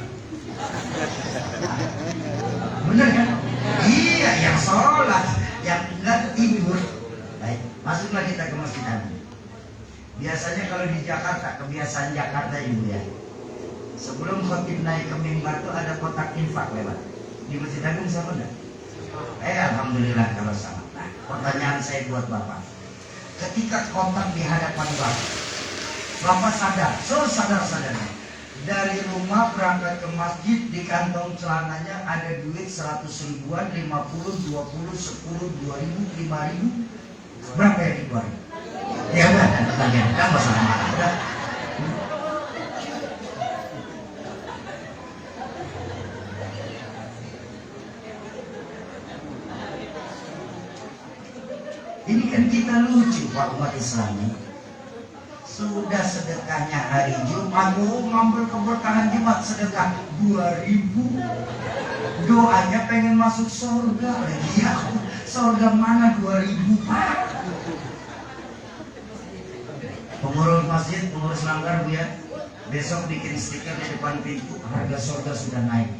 Bener kan? Iya, yang sholat, yang enggak tidur. Baik, masuklah kita ke Masjid Agung. Biasanya kalau di Jakarta, kebiasaan Jakarta Ibu ya. Sebelum khotib naik ke mimbar itu ada kotak infak lewat. Di Masjid Agung sama enggak? Alhamdulillah kalau sama. Nah, pertanyaan saya buat Bapak. Ketika kotak di hadapan Bapak sadar, sadar-sadarnya. Dari rumah berangkat ke masjid, di kantong celananya ada duit 100 ribuan, 50, 20, 10, 2.000, 5.000. Berapa yang dikeluarin? Ya udah, kan masalah marah. Udah. Ini kan kita lucu Pak umat Islam ini. Sudah sedekahnya hari Jumat, ngambil keberkahan Jumat sedekah 2.000. Doanya pengen masuk surga. Ya, surga mana 2.000 Pak? Pengurus masjid, pengurus langgar Bu ya. Besok bikin stiker di depan pintu, harga surga sudah naik.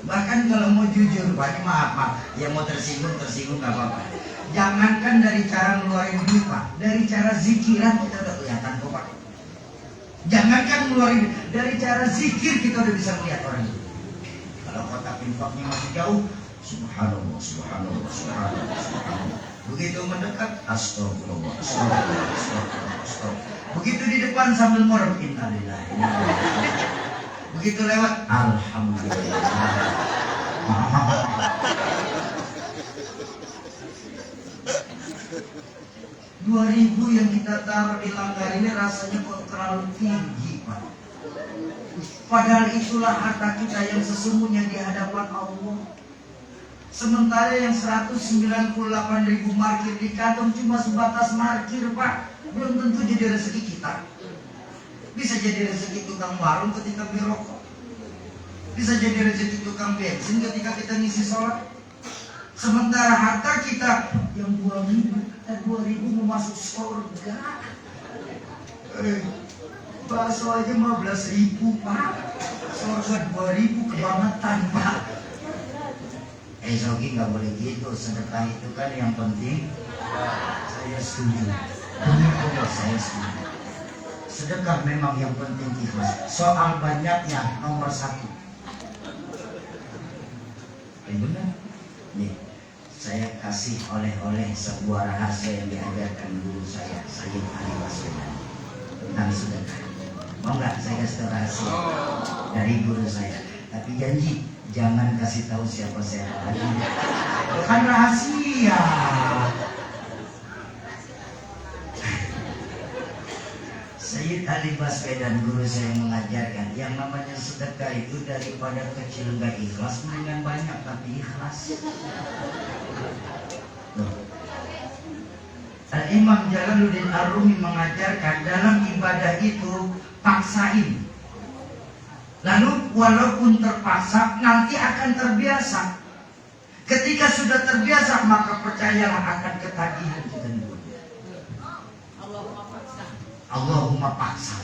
Bahkan kalau mau jujur, Pak, ini maaf, yang mau tersinggung gak apa-apa. Jangankan dari cara ngeluarin duit, Pak, dari cara zikiran kita udah kelihatan kok, Pak. Jangankan ngeluarin, dari cara zikir kita udah bisa melihat orang itu. Kalau kotak infaknya masih jauh, subhanallah, subhanallah, subhanallah, subhanallah. Begitu mendekat, astagfirullah, astagfirullah, astagfirullah, astagfirullah. Begitu di depan sambil morem, innalillah. Begitu lewat, alhamdulillah. 2.000 yang kita taruh di langgar ini rasanya kok terlalu tinggi, Pak. Padahal itulah harta kita yang sesungguhnya di hadapan Allah. Sementara yang 198.000 markir di kantong cuma sebatas markir, Pak. Belum tentu jadi rezeki kita. Bisa jadi rezeki tukang warung ketika beli rokok. Bisa jadi rezeki tukang bensin ketika kita ngisi sholat. Sementara harta kita yang 2.000 mau masuk surga. Bakso aja 15.000 Pak. Surga 2.000 kebangetan Pak. Sogi nggak boleh gitu. Sedekah itu kan yang penting. Saya setuju. Saya setuju. Sedekah memang yang penting ikhlas. Soal banyaknya nomor 1. Benar? Nih, saya kasih oleh-oleh sebuah rahasia yang diajarkan guru saya, Sayyid Ali Baswedan, tentang sedekah. Mau nggak saya kasih rahasia dari guru saya? Tapi janji jangan kasih tahu siapa-siapa lagi. Bukan rahasia. Sayyid Ali Baswedan guru saya mengajarkan yang namanya sedekah itu daripada kecil nggak ikhlas, mendingan banyak tapi ikhlas. Al-Imam Jalaluddin Ar-Rumi mengajarkan dalam ibadah itu paksain. Lalu walaupun terpaksa nanti akan terbiasa. Ketika sudah terbiasa maka percayalah akan ketagihan kita. Allahumma paksa.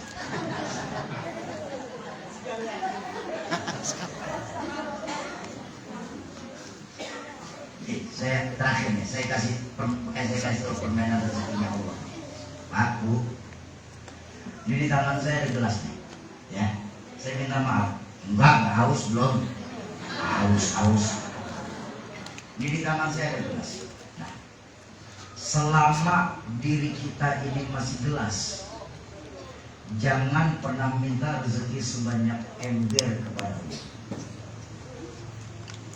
Saya terakhir nih, saya kasih permainan rezekinya Allah. Pak, Bu, ini di tangan saya ada gelas nih, ya. Saya minta maaf. Enggak haus belum. Haus. Ini di tangan saya ada gelas. Nah, selama diri kita ini masih gelas, jangan pernah minta rezeki sebanyak ember kepada Allah.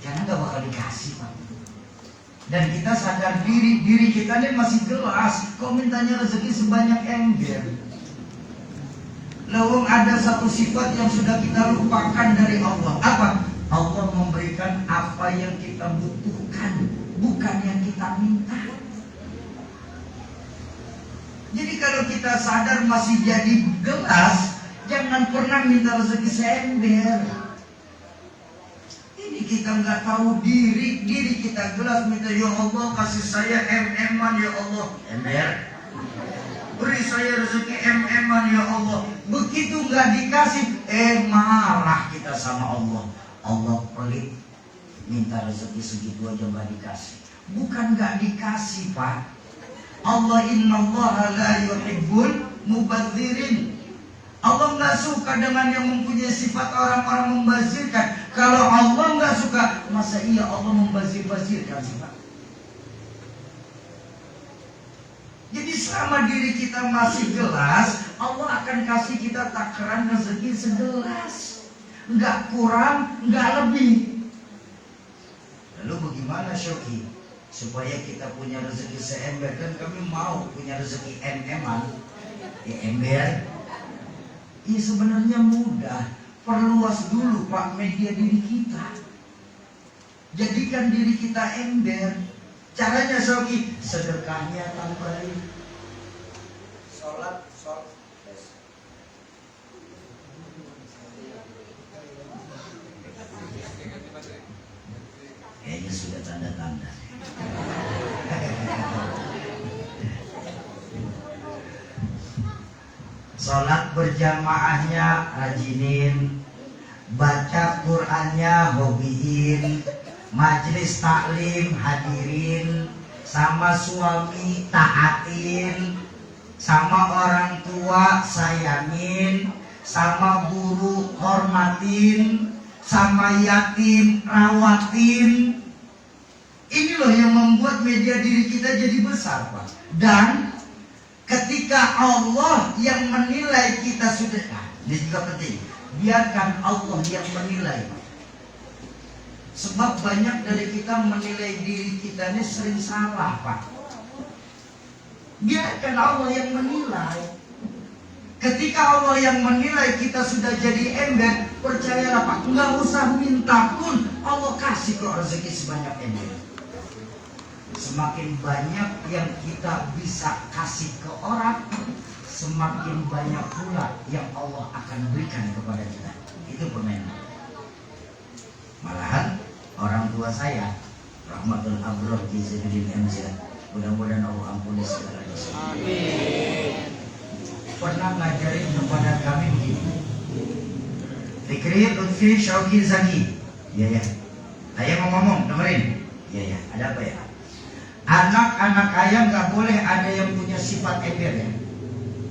Karena gak bakal dikasih Pak. Dan kita sadar diri kita ini masih gelas, kok mintanya rezeki sebanyak ember. Lawang ada satu sifat yang sudah kita lupakan dari Allah. Apa? Allah memberikan apa yang kita butuhkan, bukan yang kita minta. Jadi kalau kita sadar masih jadi gelas, jangan pernah minta rezeki seember. Ini kita nggak tahu diri kita gelas minta, ya Allah kasih saya MM-an ya Allah, ember. Beri saya rezeki MM-an ya Allah. Begitu nggak dikasih, marah kita sama Allah. Allah pelit, minta rezeki segitu aja nggak dikasih. Bukan nggak dikasih Pak. Allah innallaha la yuhibbul mubadzirin. Allah nggak suka dengan yang mempunyai sifat orang-orang membazirkan. Kalau Allah nggak suka, masa iya Allah membazir-bazirkan sih Pak? Jadi selama diri kita masih gelas, Allah akan kasih kita takaran rezeki segelas, nggak kurang, nggak lebih. Lalu bagaimana Syoki supaya kita punya rezeki seember? Kan kami mau punya rezeki MM-an, ya ember. Ini sebenarnya mudah. Perluas dulu Pak media diri kita. Jadikan diri kita ember. Caranya Soki, sedekahnya tambahin. Sholat. Kayaknya sudah tanda-tanda. Sholat berjamaahnya rajinin, baca Qur'annya hobiin, majelis taklim hadirin, sama suami taatin, sama orang tua sayangin, sama guru hormatin, sama yatim rawatin. Ini loh yang membuat media diri kita jadi besar Pak. Dan ketika Allah yang menilai kita sudah, ini juga penting, biarkan Allah yang menilai. Sebab banyak dari kita menilai diri kita ini sering salah Pak. Biarkan Allah yang menilai. Ketika Allah yang menilai kita sudah jadi ember, percayalah Pak, nggak usah minta pun Allah kasih kok rezeki sebanyak ember. Semakin banyak yang kita bisa kasih ke orang, semakin banyak pula yang Allah akan berikan kepada kita. Itu permainan. Malahan orang tua saya Rahmatul Abrar di Zainuddin MZ. Mudah-mudahan Allah ampuni segala dosa. Pernah ngajarin kepada kami begini, Fikri, Lutfi, Syauqi, Zaki. Iya ya. Ayah mau ngomong, dengerin. Iya ya. Ada apa ya? Anak-anak ayah nggak boleh ada yang punya sifat ember ya.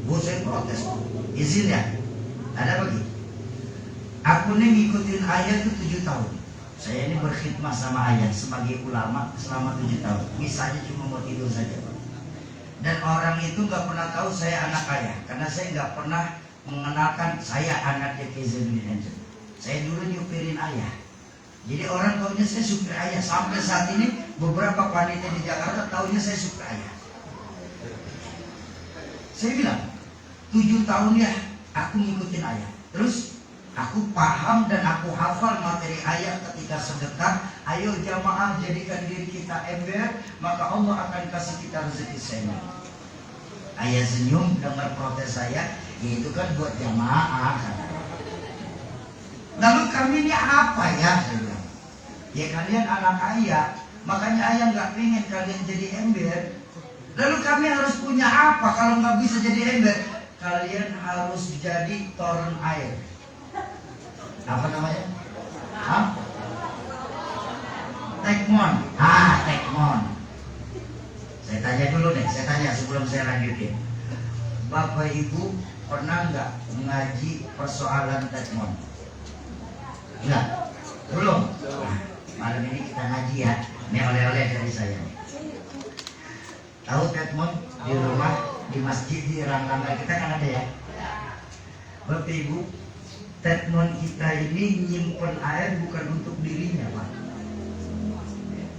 Bu, saya protes. Izin ya. Ada bagi. Aku nih ngikutin ayah tuh 7 tahun. Saya ini berkhidmat sama ayah sebagai ulama selama 7 tahun. Misalnya cuma mau tidur saja, Pak. Dan orang itu nggak pernah tahu saya anak ayah, karena saya nggak pernah mengenalkan saya anaknya Kiai Zainuddin MZ. Saya dulu nyupirin ayah. Jadi orang taunya saya supir ayah. Sampai saat ini beberapa panitia di Jakarta taunya saya supir ayah. Saya bilang 7 tahun ya aku ngikutin ayah. Terus aku paham dan aku hafal materi ayat ketika sedekah. Ayo jamaah jadikan diri kita ember, maka Allah akan kasih kita rezeki sendiri. Ayah senyum dengar protes saya, itu kan buat jamaah. Lalu kami ini apa ya? Saya bilang, ya kalian anak ayah, makanya ayah nggak pengen kalian jadi ember. Lalu kami harus punya apa kalau nggak bisa jadi ember? Kalian harus jadi toren air. Apa namanya? Hah? Tekmon. Tekmon. Saya tanya dulu deh, saya tanya sebelum saya lanjutin. Bapak Ibu pernah nggak mengaji persoalan tekmon? Enggak? Belum? Nah, malam ini kita ngaji ya. Ini oleh-oleh dari saya. Tahu tekmon di rumah, di masjid, di rangka kita kan ada ya? Bapak Ibu, tekmon kita ini nyimpen air bukan untuk dirinya, Pak,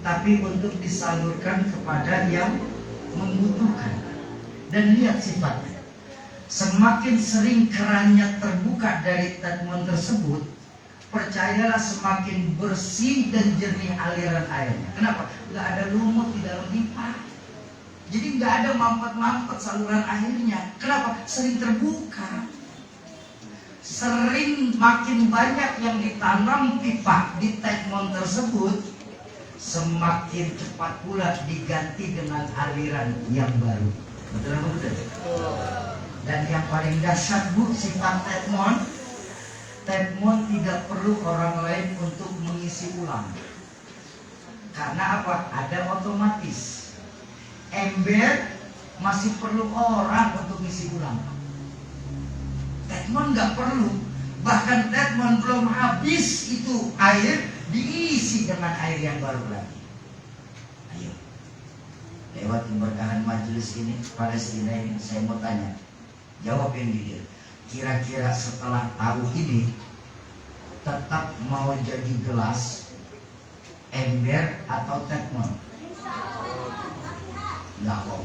tapi untuk disalurkan kepada yang membutuhkan. Dan lihat sifatnya, semakin sering kerannya terbuka dari tekmon tersebut, percayalah semakin bersih dan jernih aliran airnya. Kenapa? Nggak ada lumut di dalam pipa. Jadi nggak ada mampet-mampet saluran airnya. Kenapa? Sering terbuka. Sering makin banyak yang ditanam pipa di tekmon tersebut, semakin cepat pula diganti dengan aliran yang baru. Betul apa betul? Dan yang paling dahsyat Bu, sifat tekmon tidak perlu orang lain untuk mengisi ulang. Karena apa? Ada otomatis. Ember masih perlu orang untuk mengisi ulang. Tekmon nggak perlu. Bahkan tekmon belum habis itu air, diisi dengan air yang baru lagi. Ayo, lewat keberkahan majelis ini, Palestina ini, saya mau tanya, jawab yang jujur. Kira-kira setelah tahu ini, tetap mau jadi gelas, ember atau tekmon? Nggak mau.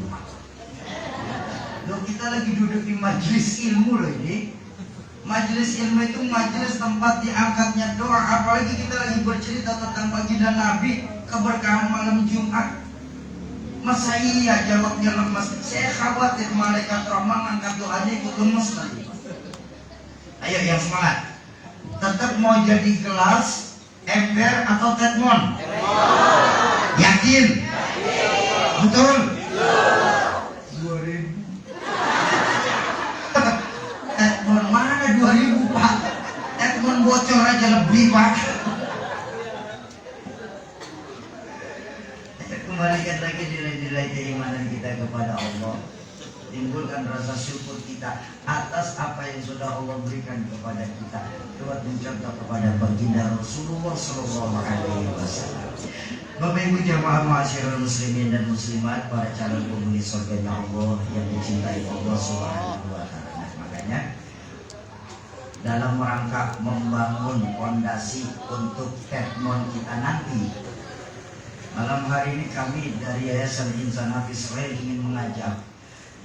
Loh, kita lagi duduk di majelis ilmu loh ini. Majelis ilmu itu majelis tempat diangkatnya doa. Apalagi kita lagi bercerita tentang baginda Nabi, keberkahan malam Jumat. Masa iya jawabnya lemas? Saya khawatir malaikat rahman angkat doanya ikut lemes nanti. Ayo yang semangat. Tetap mau jadi gelas, ember atau tekmon? Yakin? Betul? 2000. Tekmon mana 2000 Pak? Tekmon bocor aja lebih Pak. Kembalikan lagi nilai-nilai keimanan kita kepada Allah. Timbulkan rasa syukur kita atas apa yang sudah Allah berikan kepada kita. Lewat mencontoh kepada baginda Rasulullah SAW. Bapak Ibu jamaah ma'asyiral muslimin dan muslimat, para calon penghuni surganya Allah yang dicintai Allah Subhanahu wa taala. Nah, makanya dalam rangka membangun fondasi untuk tekmon kita nanti, malam hari ini kami dari Yayasan Insan Hafiz Israel ingin mengajak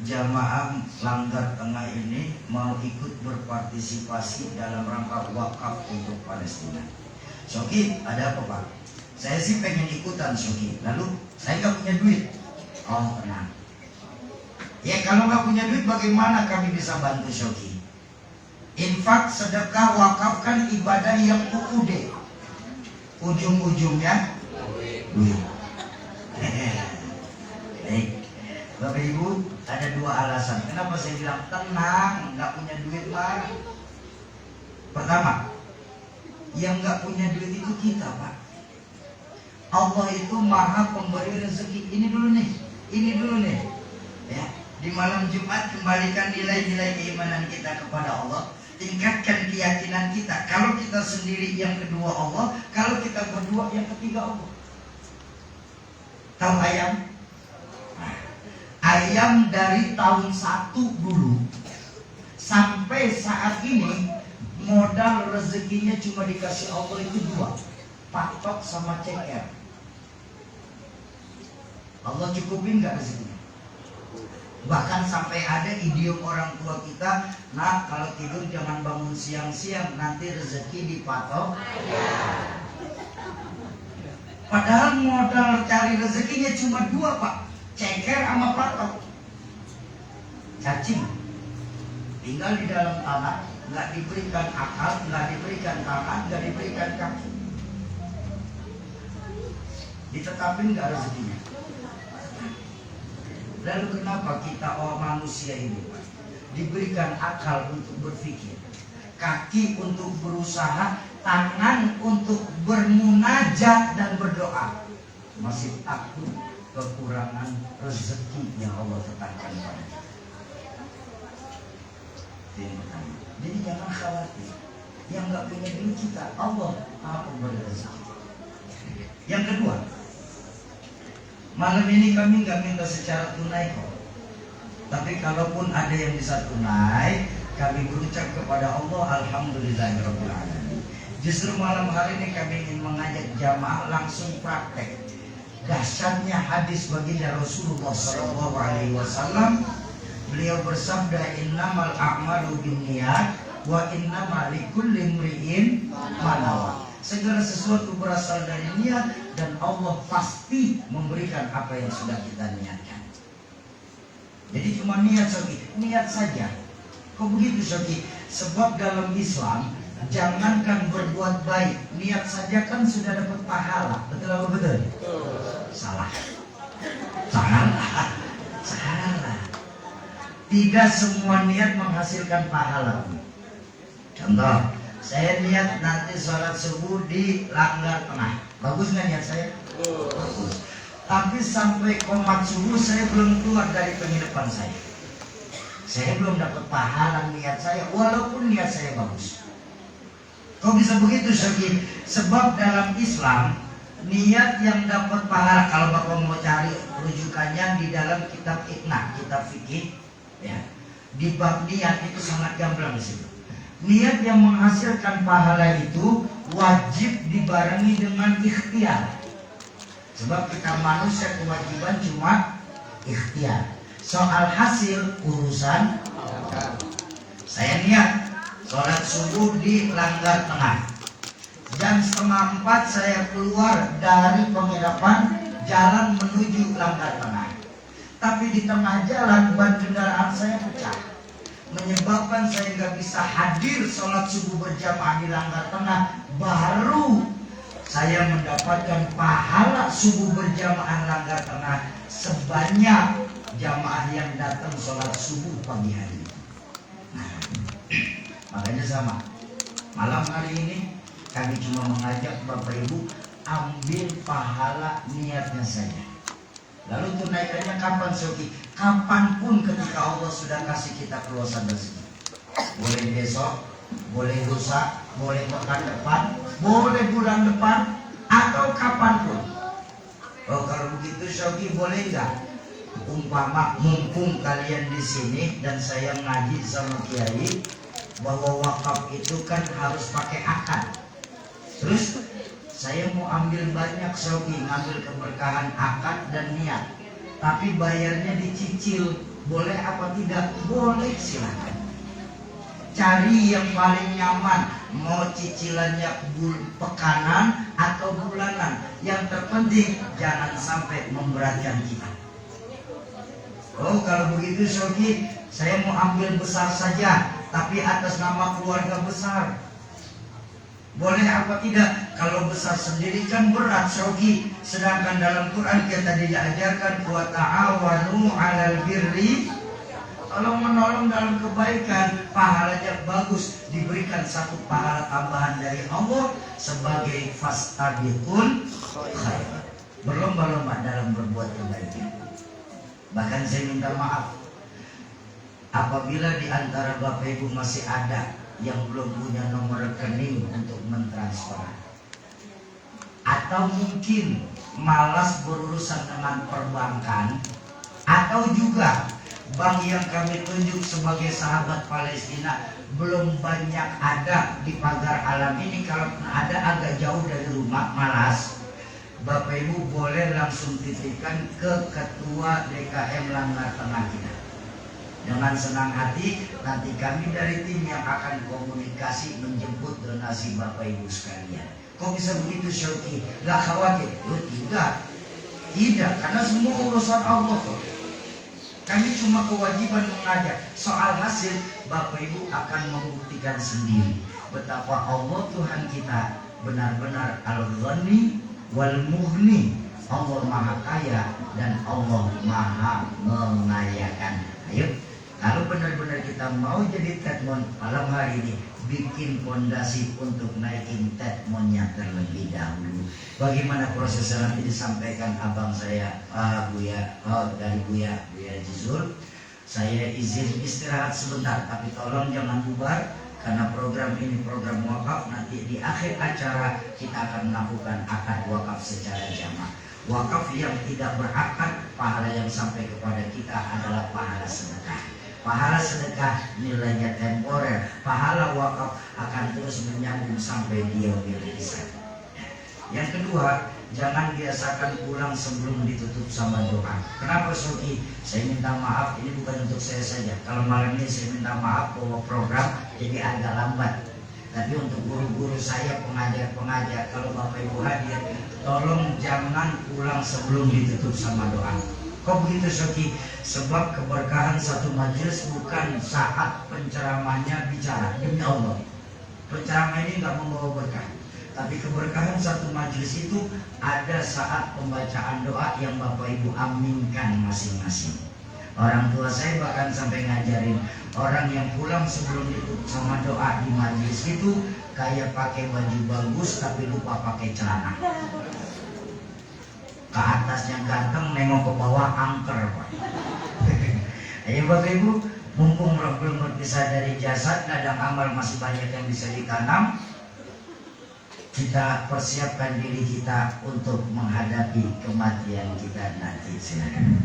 jamaah Langgar Tengah ini mau ikut berpartisipasi dalam rangka wakaf untuk Palestina. Soki, ada apa Pak? Saya sih pengen ikutan Soki, lalu saya nggak punya duit. Oh tenang. Ya kalau nggak punya duit bagaimana kami bisa bantu Soki? Infak, sedekah, wakaf kan ibadah yang UUD. Ujung-ujungnya duit. Ibu, ada dua alasan. Kenapa saya bilang tenang, nggak punya duit mah? Pertama, yang nggak punya duit itu kita, Pak. Allah itu maha pemberi rezeki. Ini dulu nih. Ya, di malam Jumat kembalikan nilai-nilai keimanan kita kepada Allah. Tingkatkan keyakinan kita. Kalau kita sendiri yang kedua Allah, kalau kita berdua yang ketiga Allah. Tahu ayam? Nah, ayam dari tahun 1 dulu sampai saat ini modal rezekinya cuma dikasih Allah itu 2, patok sama ceker. Allah cukupin nggak rezekinya? Bahkan sampai ada idiom orang tua kita, nah kalau tidur jangan bangun siang-siang, nanti rezeki dipatok. Padahal modal cari rezekinya cuma 2, Pak, ceker sama patok. Cacing tinggal di dalam tanah, nggak diberikan akal, nggak diberikan tangan, nggak diberikan kaki, ditetapin nggak rezekinya. Lalu kenapa kita manusia ini, Pak, diberikan akal untuk berpikir, kaki untuk berusaha, tangan untuk bermunajat dan berdoa, masih takut kekurangan rezeki yang Allah tetapkan pada kita? Jadi jangan khawatir, yang nggak punya duit kita, Allah maha pemberi rezeki. Yang kedua, malam ini kami nggak minta secara tunai kok. Tapi kalaupun ada yang bisa tunai, kami berucap kepada Allah, alhamdulillahirabbil alamin. Justru malam hari ini kami ingin mengajak jamaah langsung praktek dahsyatnya hadis baginda Rasulullah SAW. Beliau bersabda, innamal a'malu binniyat wa innamal likulli imri'in ma nawa. Segala sesuatu berasal dari niat dan Allah pasti memberikan apa yang sudah kita niatkan. Jadi cuma niat, Soki, niat saja. Kok begitu, Soki? Sebab dalam Islam jangankan berbuat baik, niat saja kan sudah dapat pahala. Betul apa betul? Salah. Tidak semua niat menghasilkan pahala. Contoh, saya niat nanti sholat subuh di Langgar Tengah. Bagus nggak niat saya? Bagus. Tapi sampai qomat subuh saya belum keluar dari penginapan saya. Saya belum dapat pahala niat saya, walaupun niat saya bagus. Kok bisa begitu, Syekh? Sebab dalam Islam niat yang dapat pahala, kalau Bapak mau cari rujukannya di dalam kitab Iqna, kitab fikih, ya, di bab niat itu sangat gamblang di situ. Niat yang menghasilkan pahala itu wajib dibarengi dengan ikhtiar. Sebab kita manusia kewajiban cuma ikhtiar. Soal hasil urusan saya niat sholat subuh di Langgar Tengah. Jam 3:30 saya keluar dari penginapan, jalan menuju Langgar Tengah. Tapi di tengah jalan ban kendaraan saya pecah, menyebabkan saya nggak bisa hadir sholat subuh berjamaah di Langgar Tengah. Baru saya mendapatkan pahala subuh berjamaah Langgar Tengah sebanyak jamaah yang datang sholat subuh pagi hari. Nah, makanya sama, malam hari ini kami cuma mengajak Bapak Ibu ambil pahala niatnya saja. Lalu tunaikannya kapan, Soki? Kapanpun ketika Allah sudah kasih kita keluasan rezeki. Boleh besok, boleh lusa, boleh pekan depan, boleh bulan depan, atau kapanpun. Oh, kalau begitu, Soki, boleh nggak? Umpama mumpung kalian di sini dan saya ngaji sama Kiai bahwa wakaf itu kan harus pakai akad. Terus saya mau ambil banyak, Soki, ngambil keberkahan akad dan niat, tapi bayarnya dicicil, boleh apa tidak? Boleh, silakan. Cari yang paling nyaman, mau cicilannya pekanan atau bulanan. Yang terpenting jangan sampai memberatkan kita. Oh, kalau begitu, Soki, saya mau ambil besar saja, tapi atas nama keluarga besar. Boleh apa tidak? Kalau besar sendiri kan berat, Shoki. Sedangkan dalam Quran kita diajarkan wa ta'awanu 'alal birri, tolong menolong dalam kebaikan, pahalanya bagus, diberikan satu pahala tambahan dari Allah sebagai fastabiqul khair. Berlomba-lomba dalam berbuat kebaikan. Bahkan saya minta maaf apabila di antara Bapak Ibu masih ada yang belum punya nomor rekening untuk mentransfer, atau mungkin malas berurusan dengan perbankan, atau juga bank yang kami tunjuk sebagai sahabat Palestina belum banyak ada di pagar alam ini. Kalau ada agak jauh dari rumah, malas, Bapak Ibu boleh langsung titipkan ke Ketua DKM Langgar Tengah kita. Dengan senang hati nanti kami dari tim yang akan komunikasi menjemput donasi Bapak Ibu sekalian. Kok bisa begitu, Syauki? Gak khawatir? Oh, tidak, karena semua urusan Allah. Kami cuma kewajiban mengajak. Soal hasil Bapak Ibu akan membuktikan sendiri betapa Allah Tuhan kita benar-benar Al-Ghani wal Mughni. Allah Maha Kaya dan Allah Maha Mengayakan. Ayo, kalau benar-benar kita mau jadi Tetmon malam hari ini, bikin fondasi untuk naikin Tetmonnya terlebih dahulu. Bagaimana prosesnya nanti disampaikan abang saya, Buya, dari Buya Jizul. Saya izin istirahat sebentar, tapi tolong jangan bubar karena program ini program wakaf. Nanti di akhir acara kita akan melakukan akad wakaf secara jamaah. Wakaf yang tidak berakad, pahala yang sampai kepada kita adalah pahala sedekah. Pahala sedekah nilainya temporer, pahala wakaf akan terus menyambung sampai dia berpisah. Yang kedua, jangan biasakan pulang sebelum ditutup sama doa. Kenapa, Soki? Saya minta maaf, ini bukan untuk saya saja. Kalau malam ini saya minta maaf bahwa program jadi agak lambat. Tapi untuk guru-guru saya, pengajar-pengajar, kalau Bapak Ibu hadir, tolong jangan pulang sebelum ditutup sama doa. Kok begitu, Soki? Sebab keberkahan satu majelis bukan saat penceramahnya bicara, demi Allah. Penceramah ini nggak membawa berkah. Tapi keberkahan satu majelis itu ada saat pembacaan doa yang Bapak Ibu aminkan masing-masing. Orang tua saya bahkan sampai ngajarin orang yang pulang sebelum ditutup sama doa di majelis itu kayak pakai baju bagus tapi lupa pakai celana. Ke atasnya ganteng, nengok ke bawah angker, Pak. Ayo Bapak Ibu, mumpung belum berpisah dari jasad, ladang amal masih banyak yang bisa ditanam. Kita persiapkan diri kita untuk menghadapi kematian kita nanti. Silakan.